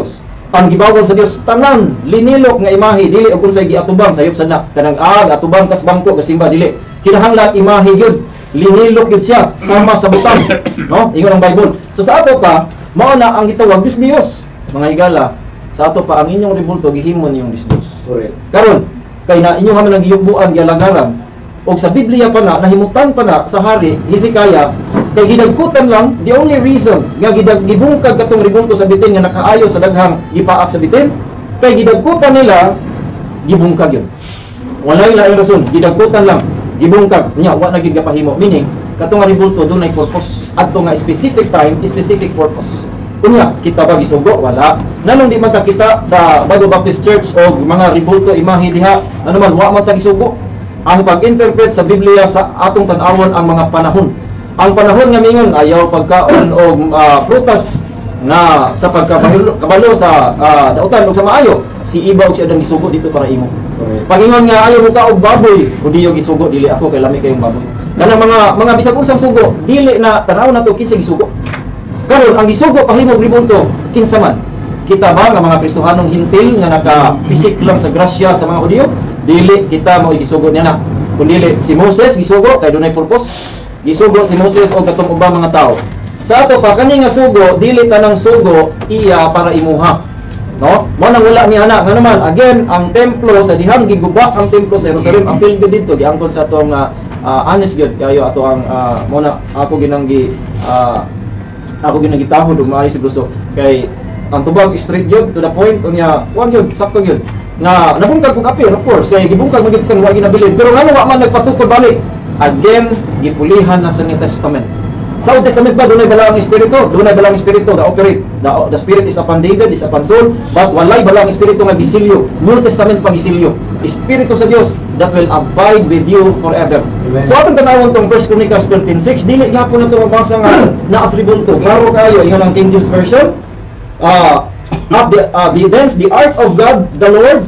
Ang gibawal sa Dios tanan linilok nga imahe dili og unsay giatubang sayop sana kanang atubang kas bangko kasimba dili kinahanglan imahe gyud linilok gyud siya sama sa butang no ingon ang Bible. So sa ato pa mao na ang gitawag Dios mga higala sa ato pa ang inyong ribulto gihimo niyong Dios. Correct. Karon kay na inyo ha man giyugbuan gialagaran og sa Biblia pa na nahimutan pa na sa hari Hezekiah kay gidagkutan lang the only reason nga gibungkag katong ribulto sa bitin nga nakaayo sa daghang gipaak sa bitin kay gidagkutan nila gibungkag yun walay laing rason gidagkutan lang gibungkag nya wa na gid kapahimo meaning katong ribulto dunay purpose adto nga specific time specific purpose unya kita ba gisugo wala nanong di man ta kita sa Bible Baptist Church og mga ribulto imahe diha ano man wa man ta gisugo ang pag-interpret sa Biblia sa atong tan-awon ang mga panahon. Ang panahon nga mingon ayaw pagkaon o prutas na sa pagkabalo sa dautan o sa maayo si iba og siya dang gisugo dito para imo. Pagingon nga ayaw mo ka og baboy kudiyo gisugo dili ako kay lami kayong baboy. Kana mga bisag unsang sugo dili na tanaw na to kinsa gisugo. Karon ang gisugo pahimong ribulto kinsa man. Kita ba nga mga Kristohanong hintil nga naka-pisik lang sa grasya sa mga Hudiyo? Dili kita mo gisugo niya na. Kundi si Moses gisugo kay dunay purpose. Gisugo si Moses o katong ubang mga tao. Sa ato pa kani nga sugo dili tanang sugo iya para imuha. No? Mo nang wala ni ana nga naman again ang templo sa dihang gigubak ang templo sa Jerusalem ang pildo didto giangkon sa atong honest gyud kayo ato ang mo na ako ginanggi tahod ug maayo siguro kay ang tubag straight gyud to the point unya kuan gyud sakto gyud na nabungkag kog apil of course kay gibungkag magid kan wa ginabilin pero ngano wa man nagpatukod balik again gipulihan na sa New Testament. Sa Old Testament ba dunay balang espiritu? Dunay balang espiritu na operate. The spirit is upon David, is upon Saul, but walay balang espiritu nga gisilyo. New Testament pa gisilyo. Espiritu sa Dios that will abide with you forever. Amen. So atong tanawon tong 1 Chronicles 13:6 dili gyapon nato mabasa nga naas ribulto. Klaro kayo ingon ang King James version. The ark of God, the Lord,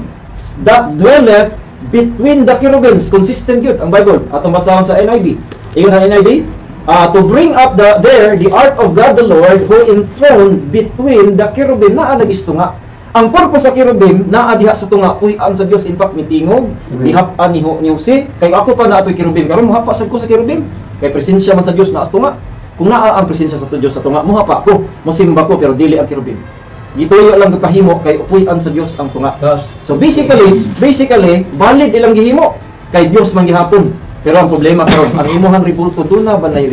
that dwelleth between the cherubims. Consistent yun ang Bible. Atong basahon sa NIV. Ingon ang NIV. To bring up the ark of God the Lord who enthroned between the cherubim. Naa lagis tunga. Ang purpose sa cherubim naa diha sa tunga puy-an sa Dios in fact mitingog dihap-an ni Jose kay ako pa na atoy cherubim karon mohapa sad ko sa cherubim kay presensya man sa Dios naa sa tunga. Kung naa ang presensya sa Dios sa tunga mohapa ko mosimba ko pero dili ang cherubim. Gituyo lang gipahimo kay upuy-an sa Dios ang tunga. So basically valid ilang gihimo kay Dios man gihapon. Pero ang problema karon, ang imuhang ribulto doon na ba nay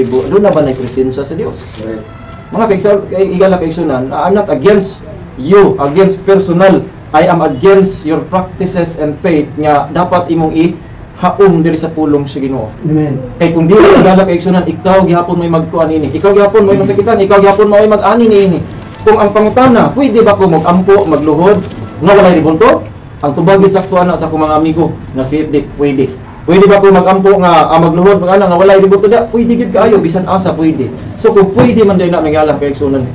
presensya sa Dios. Right. Mga igala kaigsunan, I'm not against you, against personal. I am against your practices and faith nga dapat imong haum diri sa pulong sa Ginoo. Amen. Kay kung dili igala kaigsunan, ikaw gihapon may magkuan ini. Ikaw gihapon may masakitan, ikaw gihapon may mag-ani niini. Kung ang pangutana, pwede ba ko mag-ampo, magluhod, nga walay ribulto? Ang tubagid sa aktuana sa akong mga amigo na si Dik, pwede. Pwede ba ko mag-ampo nga magluhod nga walay ribulto da? Pwede gid kaayo bisan asa pwede. So kung pwede man day na nangalang kay igsunan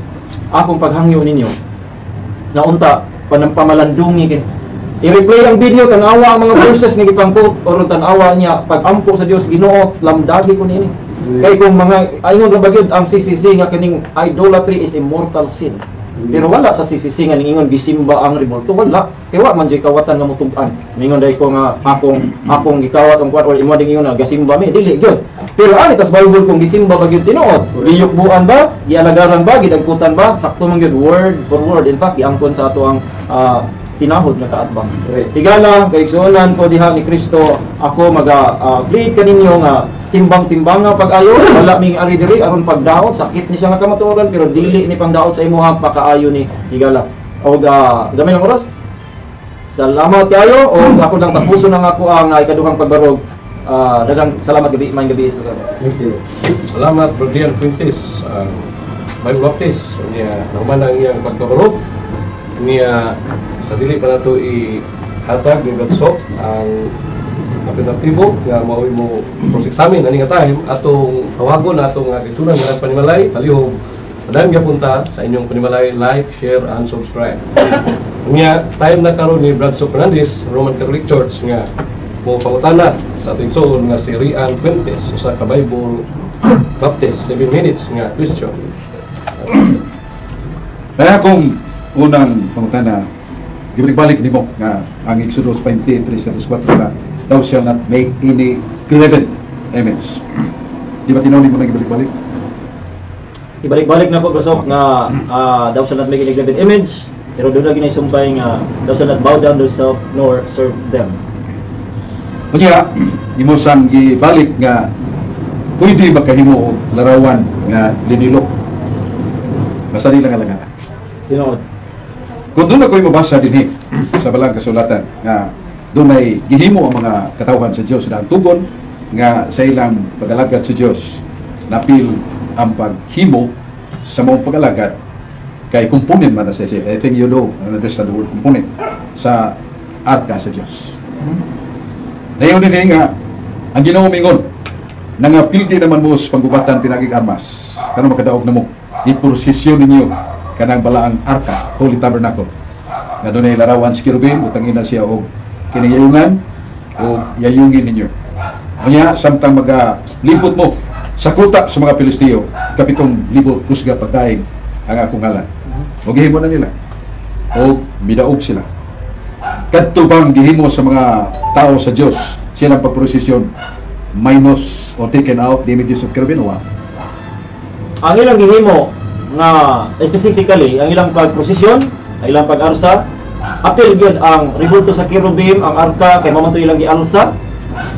akong paghangyo ninyo na unta pamalandungi kin. I-replay ang video tanawa ang mga verses nga gipangkot or tanawa niya pag-ampo sa Dios Ginoo lamdagi ko nini. Kay kung mga ayon ra bagyod ang CCC nga kaning idolatry is immortal sin. Pero wala sa CCC nga ningon gisimba ang ribulto wala. Kay wa man jay kawatan nga mutug-an. Ningon day ko nga akong gikawat ang kwarto imo ding ingon nga gasimba mi dili gyud. Pero ani tas Bible kung gisimba ba gyud tinuod? Giyukbuan ba? Gialagaran ba? Gidagkutan ba? Sakto man gyud word for word. In fact giangkon sa ato ang tinahod nga kaatbang. Higala kay igsunan ko diha ni Kristo ako plead kaninyo nga timbang-timbang nga pag-ayo wala ming ari diri aron pagdaot sakit ni siya nga kamatuoran pero dili ni pangdaot sa imuha pakaayo ni higala. O gamay ang oras. Salamat kayo o ako lang tapuson ang ako ang ikaduhang pagbarog. Daghang salamat gabi sa Thank you. Salamat Brother Quintes. May baptis niya naman ang iyang pagbarog niya sa dili pa nato i-hatag ni Badsop ang alternatibo nga maoy mo prosexamin ani nga time atong tawagon atong isunan nga panimalay palihog padayong gyapon sa inyong panimalay like, share and subscribe. Nya time na karon ni Badsop Fernandez Roman Catholic Church nga mo pangutana sa ating igsoon nga si Rian Fuentes usa ka Bible Baptist 7 minutes nga question. Kaya kung unang pangutana gibalik nimo nga ang Exodus 23:4 na thou shall not make any graven image. Di ba tinawag mo na ibalik-balik? Ibalik-balik na ko Brosok nga thou shall not make any graven image pero doon na ginasumpay nga thou shall not bow down yourself nor serve them. Kanya, imo sang gibalik nga pwede makahimo og larawan nga linilok. Basta di lang alangan. Tinuod. Kung doon ako'y mabasa din sa balang kasulatan nga doon ay gihimo ang mga katawhan sa Diyos na tugon nga sa ilang pag-alagad sa Diyos napil ang paghimo sa mga pag-alagad kay component man na sa I think you know understand the word component sa arka sa Diyos. Dayon din nga ang Ginoo mingon nga pildi naman mo sa panggubatan tinagig armas kanang makadaog namo iprosesyon ninyo kanang balaang arka Holy Tabernacle nga doon ay larawan si Kirubin utangin na siya og kinayayungan o yayungin ninyo. Kanya samtang magalipot mo sa kuta sa mga Pilisteo 7,000 kusga pagdaig ang akong ngalan. O gihimo na nila o midaog sila. Kadto bang gihimo sa mga tao sa Dios silang pagprosesyon minus o taken out the images of Kirubin o ang ilang gihimo nga specifically ang ilang pagprosesyon ang ilang pag-arsa. Apil gyud ang ribulto sa kirubim, ang arka kay maman to ilang gialsa.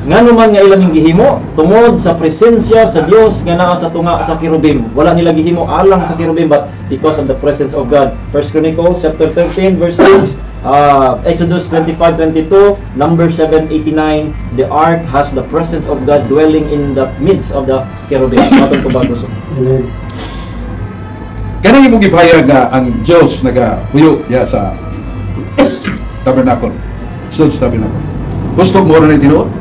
Ngano man nga ilang gihimo tungod sa presensya sa Dios nga naa sa tunga sa kirubim. Wala nila gihimo alang sa kirubim but because of the presence of God. 1 Chronicles chapter 13 verse 6, Exodus 25:22, number 7:89, the ark has the presence of God dwelling in the midst of the cherubim. Matong ko bago so. Kanang imong gipahayag nga ang Dios nagapuyo ya sa tabernacle. Sa tabernacle. Gusto mo rin tinuod?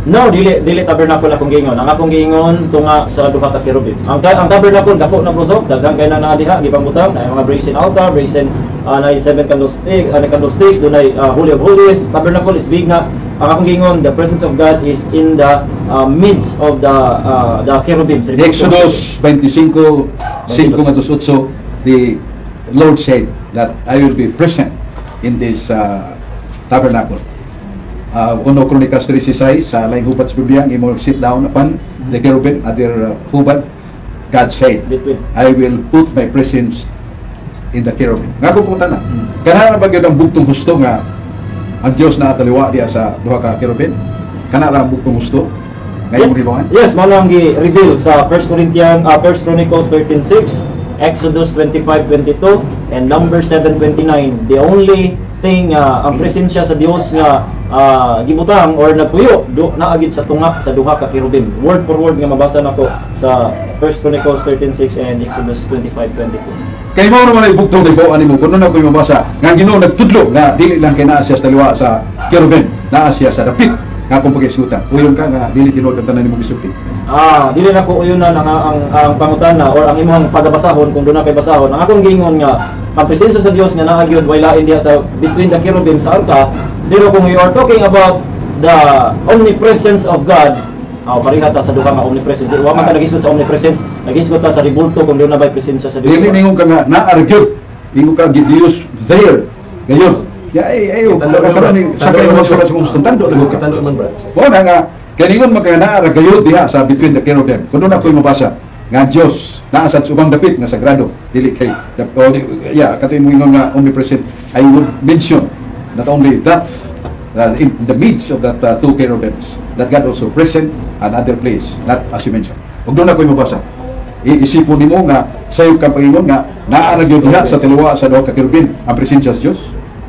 No, dili tabernacle akong giingon. Ang akong giingon tunga sa duha ka cherubim. Ang tabernacle dako na brosok, daghang kay na diha gipangutang na mga brazen altar, brazen na 7 candlesticks, dunay Holy of Holies. Tabernacle is big na. Ang akong giingon, the presence of God is in the midst of the cherubim. Exodus 25:5-8, the Lord said that I will be present in this tabernacle. Uno Chronicles 3:6, sa laing hubad sa Biblia, imo sit down upon the cherubim at their hubad. God said, I will put my presence in the cherubim. Nga kung punta na, kanana ba yun ang bugtong husto nga ang Diyos na ataliwa diya sa duha ka cherubim? Kanana ang bugtong husto? Ngayon mo ribangan? Yes, malang gi-reveal sa 1 Chronicles 13:6, Exodus 25:22, and number 7:29. The only thing ang presensya sa Dios nga gibutang or nagpuyo naagid sa tunga sa duha ka cherubim. Word for word nga mabasa nako sa 1 Chronicles 13:6 and Exodus 25:22. Kay mo naman ay bugtong dibo animo kuno na ko mabasa nga Ginoo nagtudlo nga dili lang kay naa siya sa taliwa sa cherubim, naa siya sa dapit nga kung pagisuta. Uyon ka nga dili tinuod ang tanan nimo gisulti. Dili na ko uyunan ang pangutana or ang imong pagabasahon kung doon na kay basahon. Ang akong giingon nga ang presensya sa Dios nga naa gyud way lain diha sa between the cherubim sa arka. Pero kung you are talking about the omnipresence of God, pariha ta sa duha nga omnipresence. Wa man ka nagisgot sa omnipresence, nagisgot ta sa ribulto kung doon na bay presensya sa Dios. Dili ningon ka nga naa-argue, ningon ka Dios there. Gayon. Ya ayo karon ni sakay mo sa kung tando ka Tando man bro. mo na nga kaningon magana ra gayon diha sa between the cherubim. Kuno na koy mabasa nga Dios naa sa ubang dapit nga sagrado dili kay katoy mo ingon nga omnipresent. I would mention not only that in the midst of that two cherubims that God also present another place, not as you mentioned. Ug doon na koy mabasa. Iisipon nimo nga sayo ka pangingon nga naa ra gyud diha sa taliwa sa duha ka cherubim ang presensya sa Dios.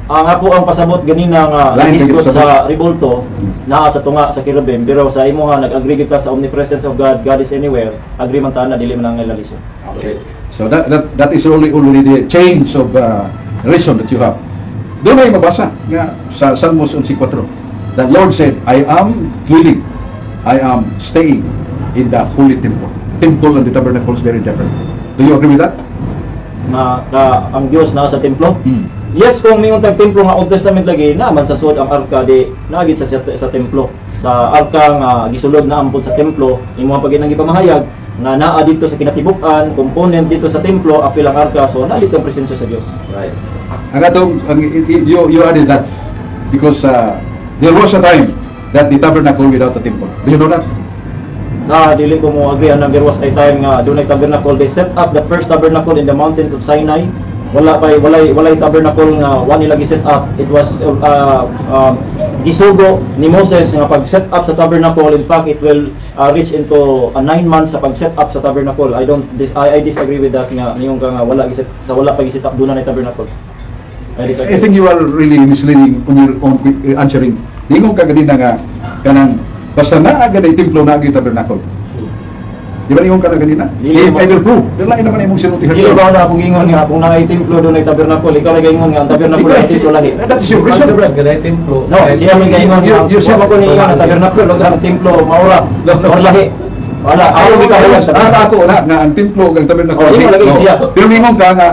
Ang ako ang pasabot ganina nga nagisgot sa ribulto naa sa tunga sa cherubim, pero sa imo nga nag-agree kita sa omnipresence of God, God is anywhere, agree man ta na dili man ang ilalison. Okay. So that is already the change of reason that you have. Doon ay mabasa nga sa Salmos 11:4. The Lord said, I am dwelling, I am staying in the holy temple. Temple and the tabernacle is very different. Do you agree with that? Ang Dios naa sa templo? Yes, kung mingon tag templo nga Old Testament lagi naman sa suod ang arka di naagid sa templo. Sa arka nga gisulod na ampod sa templo, imo pag ginang gipamahayag nga naa dito sa kinatibuk-an, component dito sa templo apil ang arka, so naa dito ang presensya sa Dios. Right. Ang atong you added that because there was a time that the tabernacle without the temple. Do you know that? Dili ko mo agree na there was a time nga dunay tabernacle. They set up the first tabernacle in the mountains of Sinai. Walay tabernacle nga wa nila gi-set up. It was gisugo ni Moses nga pag-set up sa tabernacle. In fact, it will reach into 9 months sa pag-set up sa tabernacle. I disagree with that nga niyong nga wala pa gi-set up doon na tabernacle. I think you are really misleading on your own answering. Ningon ka ganina nga kanang basta naa agad ay templo na agi tabernacle. Di ba ningon ka na ganina? I will prove. Dala naman imong sinutihan. Dili ba na akong ingon nga kung naay templo doon ay tabernacle, ikaw lagi ingon nga ang tabernacle ay templo lahi. That is your reason. Ganay templo. No, siya man ingon nga you said ako ni ingon ang tabernacle ug ang templo maura or lahi. Wala, ako gikahayag sa ako na nga ang templo ug tabernacle. Imo lagi siya. Pero ningon ka nga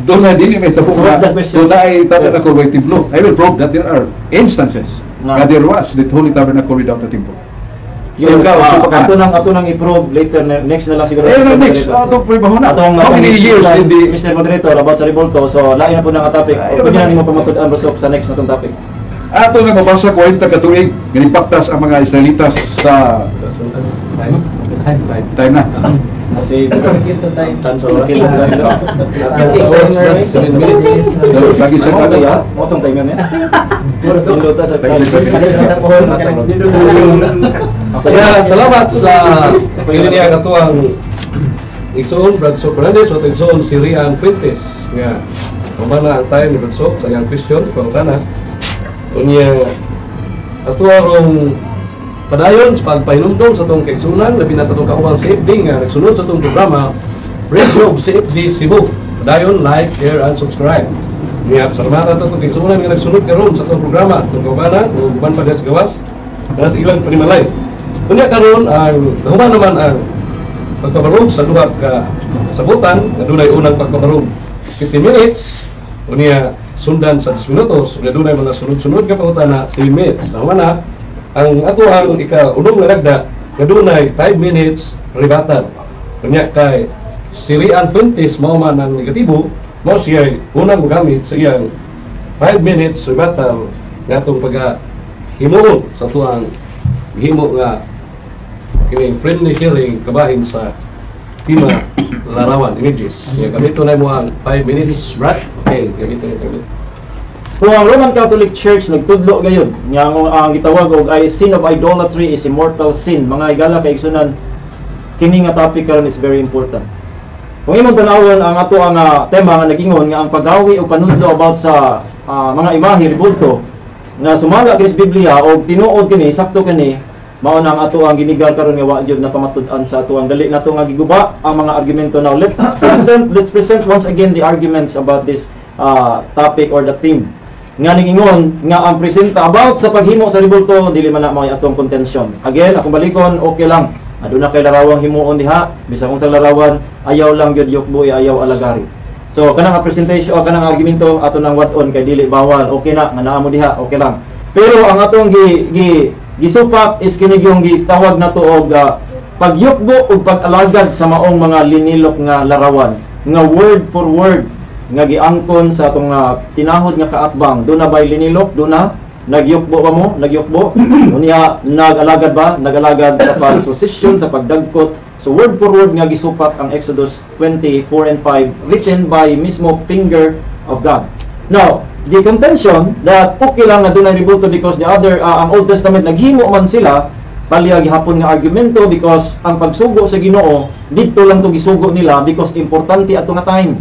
doon na dili may tapo nga. So ay tabernacle by templo. I will prove that there are instances that there was the holy tabernacle without the temple. Yung ato nang i-prove later next na lang siguro. Next ato po bahuna. How many years in the Mr. Moderator about sa ribulto. So lain na po ng topic. Pwede na nimo pamatud-an Rosop sa next natong topic. Ato na mabasa 40 ka tuig ginipaktas ang mga Israelitas sa Time na. Kasi Tan sa oras. Kilog lang ito. Sa oras, 7 minutes. So, lagi sa Ano kanya. kaya? Motong timer niya. Niluta sa Kaya salamat sa pagilihan ato ang Igsoon Bradshaw Fernandez o Igsoon si Rian Fuentes nga pamana ang time ni Bradshaw sa iyang question pangutana unya ato arong padayon sa pagpahinumdom sa itong kaigsunan labi na sa itong kaubang CFD nga nagsunod sa itong programa Radio CFD Cebu. Padayon, like, share, and subscribe. Nga salamat ato itong kaigsunan nga nagsunod karon sa itong programa itong kaubana o guban pa sa gawas na sa ilang panimalay. Unya karon ang nahuman naman ang pagpabarog sa duha ka sabutan nga dunay unang pagpabarog 50 minutes unya sundan sa 10 minutos unya dunay mga sunod-sunod nga pangutana 6 minutes. Nahuman na ang ato ang ika-unong nga lagda nga dunay 5 minutes rebuttal. Unya kay si Rian Fuentes mao man ang negatibo mao siya unang mogamit sa iyang 5 minutes rebuttal nga atong paghimuon sa tuang himo nga kining friendly sharing kabahin sa Tima Larawan Images. Kaya gamito na mo ang 5 minutes, right? Okay, gamito na kami. Kung ang Roman Catholic Church nagtudlo gayon nga ang gitawag og ay sin of idolatry is immortal sin. Mga igala kay igsunan kini nga topic karon is very important. Kung imong tanawon ang ato ang tema nga nagingon nga ang paggawi o panudlo about sa mga imahe ribulto nga sumala kini sa Biblia o tinuod kini sakto kini mao na ang ato ang ginigal karon nga wa jud na pamatud-an sa ato ang dali nato nga giguba ang mga argumento. Now let's present once again the arguments about this topic or the theme nga ningingon nga ang presenta about sa paghimo sa ribulto dili man na mao atong contention. Again akong balikon okay lang aduna kay larawang himuon diha bisan kung sa larawan ayaw lang gyud yukboy ayaw alagari. So kanang presentation o kanang argumento ato nang wad-on kay dili bawal okay na nga naa mo diha okay lang. Pero ang atong gisupak is kini yung gitawag nato og pagyukbo ug pag-alagad sa maong mga linilok nga larawan nga word for word nga giangkon sa atong tinahod nga kaatbang. Do na bay linilok, do na nagyukbo ba mo, nagyukbo unya nag-alagad ba, nag-alagad sa pag-procession, sa pagdagkot. So word for word nga gisupak ang Exodus 20:4 and 5 written by mismo finger of God. Now the contention that okay lang na dunay ribulto because the other ang Old Testament naghimo man sila palya gihapon nga argumento because ang pagsugo sa Ginoo didto lang to gisugo nila because importante ato nga time.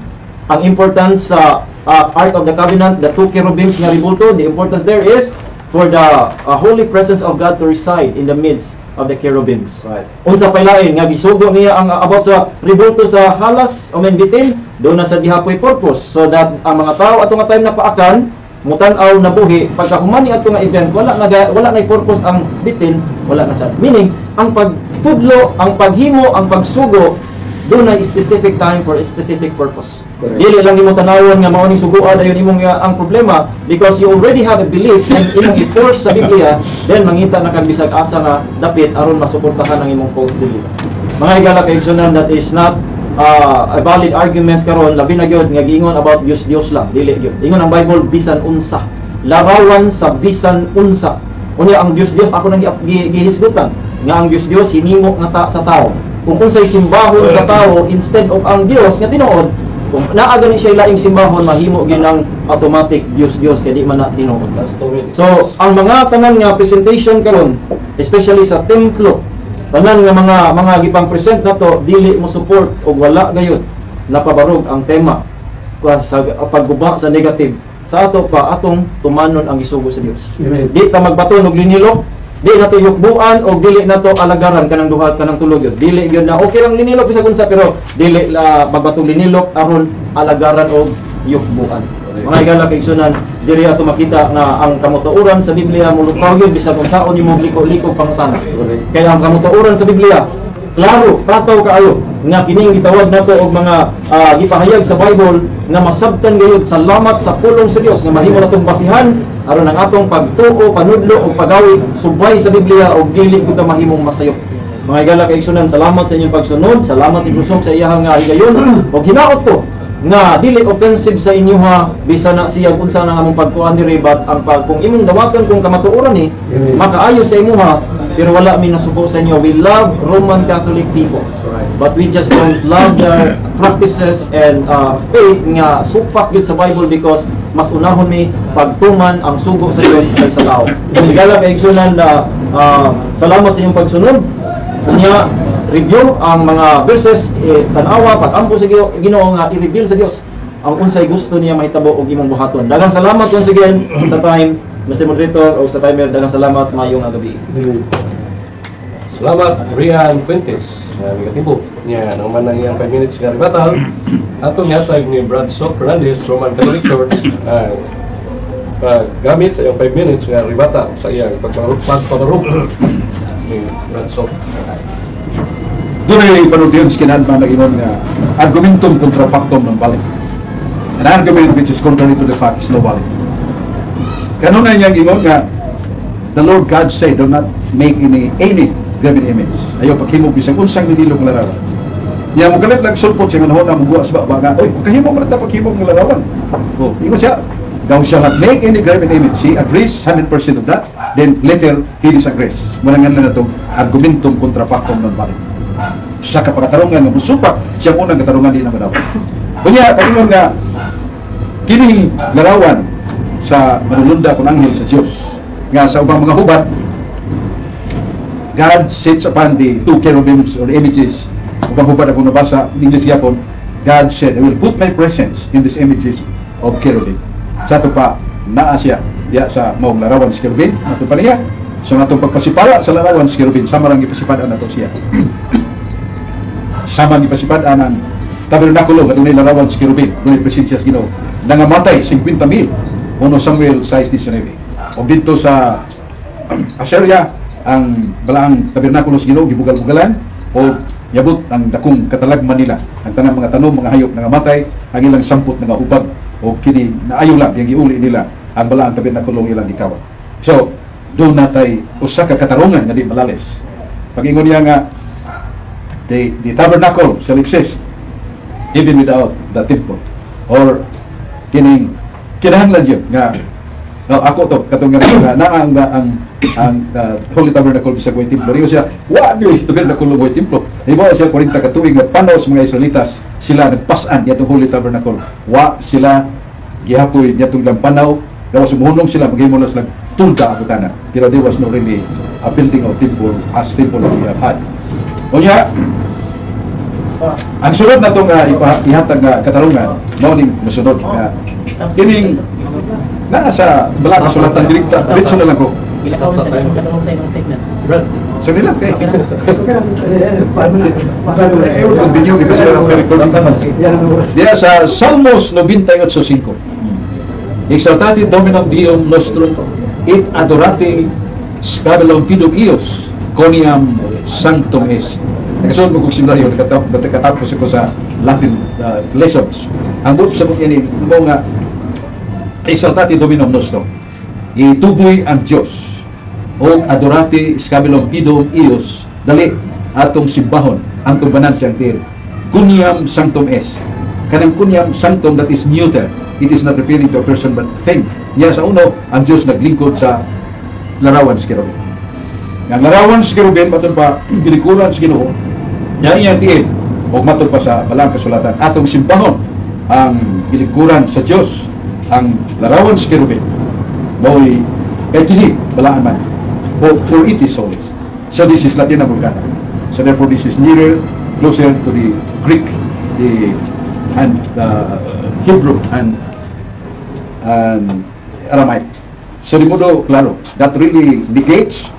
Ang importance sa Ark of the Covenant, the two cherubims nga ribulto, the importance there is for the holy presence of God to reside in the midst of the cherubims. Right. Unsa pay lain nga gisugo niya ang about sa ribulto sa halas o bitin do na sa gihapoy purpose so that ang mga tao ato nga time na paakan mutan-aw na buhi pagka humani ato nga event wala na purpose ang bitin wala na sad. Meaning ang pagtudlo, ang paghimo, ang pagsugo do na specific time for a specific purpose. Dili lang nimo tanawon nga mao ning suguan ayon imong ang problema because you already have a belief and imong i-force sa Biblia then mangita na kag bisag asa nga dapit aron masuportahan ang imong false belief. Mga igala kay igsunan that is not a valid arguments karon labi na gyud nga giingon about Dios lang dili gyud. Ingon ang Bible bisan unsa. Larawan sa bisan unsa. Unya ang Dios ako nang gihisgutan nga ang Dios hinimo nga sa tao. Kung unsay simbahon sa tao instead of ang Dios nga tinuod kung naa gani siya laing simbahon mahimo gyud ang automatic Dios kay di man na tinuod. So ang mga tanan nga presentation karon especially sa templo tanan nga mga gipang present nato dili mo support og wala gayud napabarog ang tema sa pagguba sa negative sa ato pa atong tumanon ang gisugo sa Dios. Di ta magbaton og linilok, di nato yukbuan o dili nato alagaran kanang duha kanang tulog yun. Dili gyud na okay lang linilok bisag unsa pero dili magbatong linilok aron alagaran og yukbuan. Mga igala kay igsunan diri ato makita nga ang kamutuoran sa Biblia mulukaw gyud bisag unsaon imong liko-liko pangutana. Kaya ang kamutuoran sa Biblia klaro, prataw kaayo nga kining gitawag nato og mga gipahayag sa Bible nga masabtan gayud salamat sa pulong sa Dios nga mahimo natong basihan aron ang atong pagtuo, panudlo ug pagawi subay sa Biblia og dili kita mahimong masayop. Mga igala kay igsunan salamat sa inyong pagsunod, salamat igusog sa iyang higayon og hinaot ko nga dili offensive sa inyo ha, bisan na siya unsa na among pagkuan diri, but ang kung imong dawaton kung kamatuoran ni makaayo sa imo ha, pero wala mi nasuko sa inyo. We love Roman Catholic people, but we just don't love their practices and faith nga supak gid sa Bible, because mas unahon mi pagtuman ang sugo sa Dios kaysa tao. Kung gala kay igsunan na salamat sa inyong pagsunod niya, review ang mga verses, tanawa pag-ampo sa Ginoo nga i-reveal sa Dios ang unsay gusto niya mahitabo og imong buhaton. Daghang salamat once again sa time, Mr. Moderator, o sa timer. Daghang salamat, mayong gabi. Salamat Rian Fuentes negatibo niya nang man iyang 5 minutes nga rebuttal ato nihatag ni Brad Sok Fernandez, Roman Catholic Church, gamit sa iyang 5 minutes nga rebuttal sa iyang pagpabarog ni Brad Sok. Doon ay panuntiyon sa kinaan pa nag-ingon nga argumentum contra factum ng balik. An argument which is contrary to the fact is no valid. Kanuna niyang ingon nga the Lord God said, do not make any graven image. Ayaw paghimog bisang unsang nililong larawan. Niya mo galit nagsulpot siya nga nahon na magbuwa sa baba nga, oy, paghimog mo na paghimog ng larawan. O, ingon siya, thou shall not make any graven image. He agrees 100% of that. Then later, he disagrees. Mulangan na itong argumentum contra factum non valid. Sa kapakatarungan nga musupak, siyang unang katarungan di na madaw. Kunya, kaingon nga, kining larawan sa manulunda kung anghel sa Diyos, nga sa ubang mga hubad, God sits upon the two cherubims or images. Ubang hubad ako nabasa in English yapon, God said, I will put my presence in these images of cherubim. Sa ito pa, naa siya diya sa maong larawan sa cherubim, ito pa niya. So nga itong pagpasipala sa larawan sa cherubim, sama lang ipasipadaan na ito siya. Sama ang ipasipadaan ng tabernakulo, katunay larawan sa cherubim, doon presensya sa Ginoo. Nangamatay 50,000, 1 Samuel 6:19. O dito sa Assyria, ang balaang tabernakulo sa Ginoo gibugal-bugalan o yabot ang dakong katalagman nila. Ang tanang mga tanom, mga hayop nangamatay, ang ilang sampot nga ubag o kini naayo lang yang giuli nila ang balaang tabernakulo ilang gikawat. So, doon natay usa ka katarungan nga di malalis. Pag-ingon niya nga the tabernacle shall exist even without the temple, or kining kinahanglan yun nga ako to katong nga ang Holy Tabernacle bisag way templo. Niyo siya wa gyud tabernakulo way templo. Hibaw siya 40 ka tuig nga panos mga Israelitas sila nagpas-an yatong Holy Tabernacle. Wa sila gihapoy yatong lampanaw, gawas muhunong sila maghimo na sila tulda abutana. Pero there was no really a building of temple as temple that we have had. Unya, ang sunod na itong ihatag nga katarungan, mao ning musunod nga kining naa sa bala kasulatan direkta, diretso na lang ko. Ilakaw sa katarungan sa inyong statement. So nila kay continue kasi ang recording diya sa Salmos 98:5. Exaltate Dominum Deum nostrum et adorate scabellum pidum ius coniam sanctum est. Nakasunod ko kong seminaryo, nakatapos ko sa Latin lessons. Ang buot sa mga ini, mga exaltate Dominum nostrum, ituboy ang Diyos, o adorate scabellum pidum ius, dali atong simbahon ang tubanan siyang tiri. Cuniam sanctum est. Kanang cuniam sanctum, that is neuter. It is not referring to a person but thing. Niya sa uno, ang Diyos naglingkod sa larawan sa cherubim. Ang larawan sa cherubim, matun pa, bilikuran sa Ginoo, niya iyang tiid, o matun pa sa balang kasulatan, atong simbahon ang bilikuran sa Diyos, ang larawan sa cherubim, mo'y kay kini, balaan man, for it is holy. So this is Latin Vulgata. So therefore this is nearer, closer to the Greek, and Hebrew and Aramaic. So di modo klaro, that really negates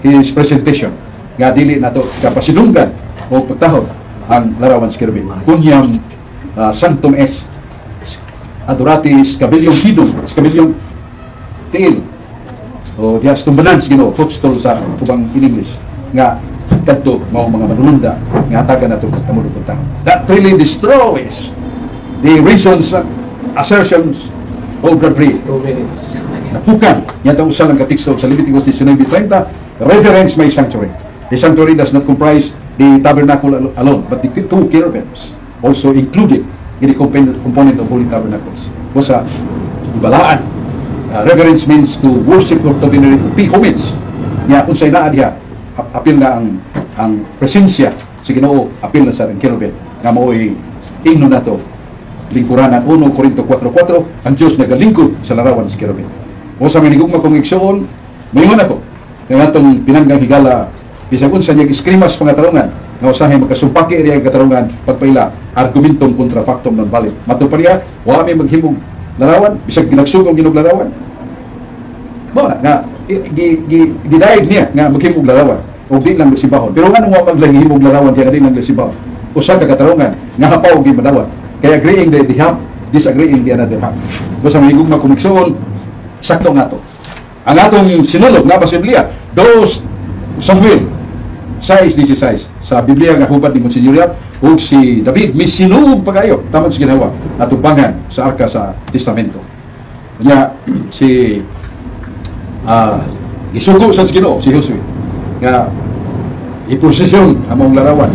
his presentation. Nga dili nato kapasidunggan o pagtahod ang larawan sa cherubim. Cuniam sanctum est, adorate scabellum pidum, scabellum tiil. O dias tumbanan sa Ginoo, footstool sa ubang in English nga kadto mao mga manununda nga hatagan nato kamulog pagtahod. That really destroys the reasons, assertions of Godfrey. 2 minutes. Napukan, yan ang usa lang katikso sa Leviticus 19:30, reverence my sanctuary. The sanctuary does not comprise the tabernacle alone, but the two cherubims also included gini component of Holy Tabernacles. Busa ibalaan. Reverence means to worship or to pay homage. Nya unsay naa diha apil na ang presensya sa Ginoo, apil na sa kerubin nga mao'y ingno nato lingkuranan 1 Corinto 4:4 ang Dios nagalingkod sa larawan sa kerubin. O sa minigugma kong igsuon, mayingon ako kaya atong pinanggang higala bisag unsa niya iskrimas pangatarungan nga usahay makasumpaki iriya katarungan pagpaila argumentong kontra factum non valid. Madto pa riya wa may maghimog larawan bisag ginagsugong ginog larawan. Mo na nga gidaig niya nga maghimog larawan o di lang lusibahon. Pero nga nung wa maghimog larawan kaya di lang lusibahon. Usa ka katarungan nga hapaw gi madawat. Kaya agreeing the half, disagreeing the another half. Basta mahigugma kumiksoon, sakto nga to. Ang atong sinulog nga pa sa Biblia, 2 Samuel 6:16 sa Biblia nga hubad ni Monsignor ug si David misinuog pagayo tama sa ginawa atong bangan sa arka sa testamento. Nya si gisugo sa Ginoo si Josue nga iprosesyon among larawan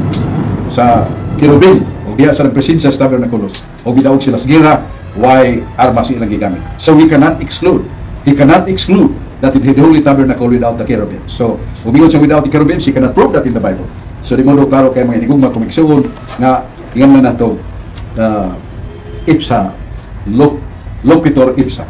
sa kerubin diya sa presensya sa tabernakulos o bidawog sila sa gira why armas ilang gigamit. So he cannot exclude that in the Holy Tabernacle without the cherubim. So umingon siya without the cherubim, she cannot prove that in the Bible. So di mo klaro kay mga inigugma kumiksuon nga ingan na nato ipsa lopitor ipsa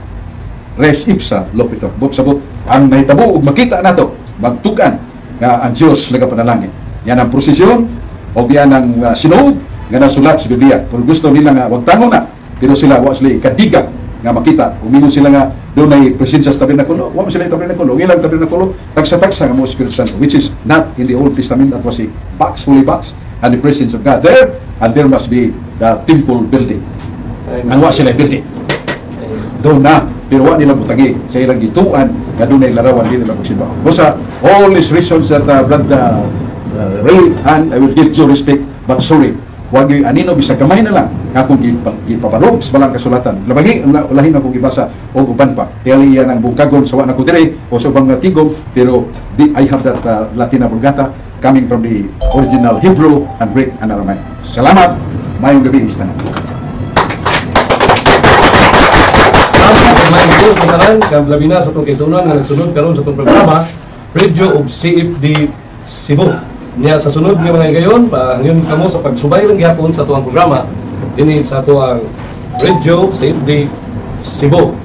res ipsa lopitor bot sabot ang nahitabo ug makita nato magtugan nga ang Dios nagapanalangin. Yan ang prosesyon o diyan ang sinuog nga nasulat sa Biblia. Kung gusto nila nga wag tanong na, pero sila wa sila kadiga nga makita. Umingon sila nga doon ay presensya sa tabernakulo. Wa man sila tabernakulo. Ilang tabernakulo tagsa-tagsa nga mo Espiritu Santo, which is not in the Old Testament. That was a box, fully box, and the presence of God there, and there must be the temple building. Ang wa sila building. Doon na, pero wa nila butangi sa ilang gituan nga doon ay larawan din nila magsimba. Bosa, all these reasons that Brother Ray and I will give due respect, but sorry, wag yung anino bisag kamay na lang akong ipaparog sa balang kasulatan. Lahin akong ibasa o uban pa. Tiyali yan ang bungkagon sa wana ko dire o sa ubang tigong, pero I have that Latina Vulgata coming from the original Hebrew and Greek and Aramaic. Salamat. Mayong gabi istana. Salamat. Mayong gabi istana. Labi na sa itong kaisunan nga nagsunod karon sa itong programa Radio of CFD Cebu. Niya sa sunod nga mga gayon, ngayon kamo sa pagsubay ng gihapon sa tuwang programa, ini sa tuwang Radio CFD Cebu.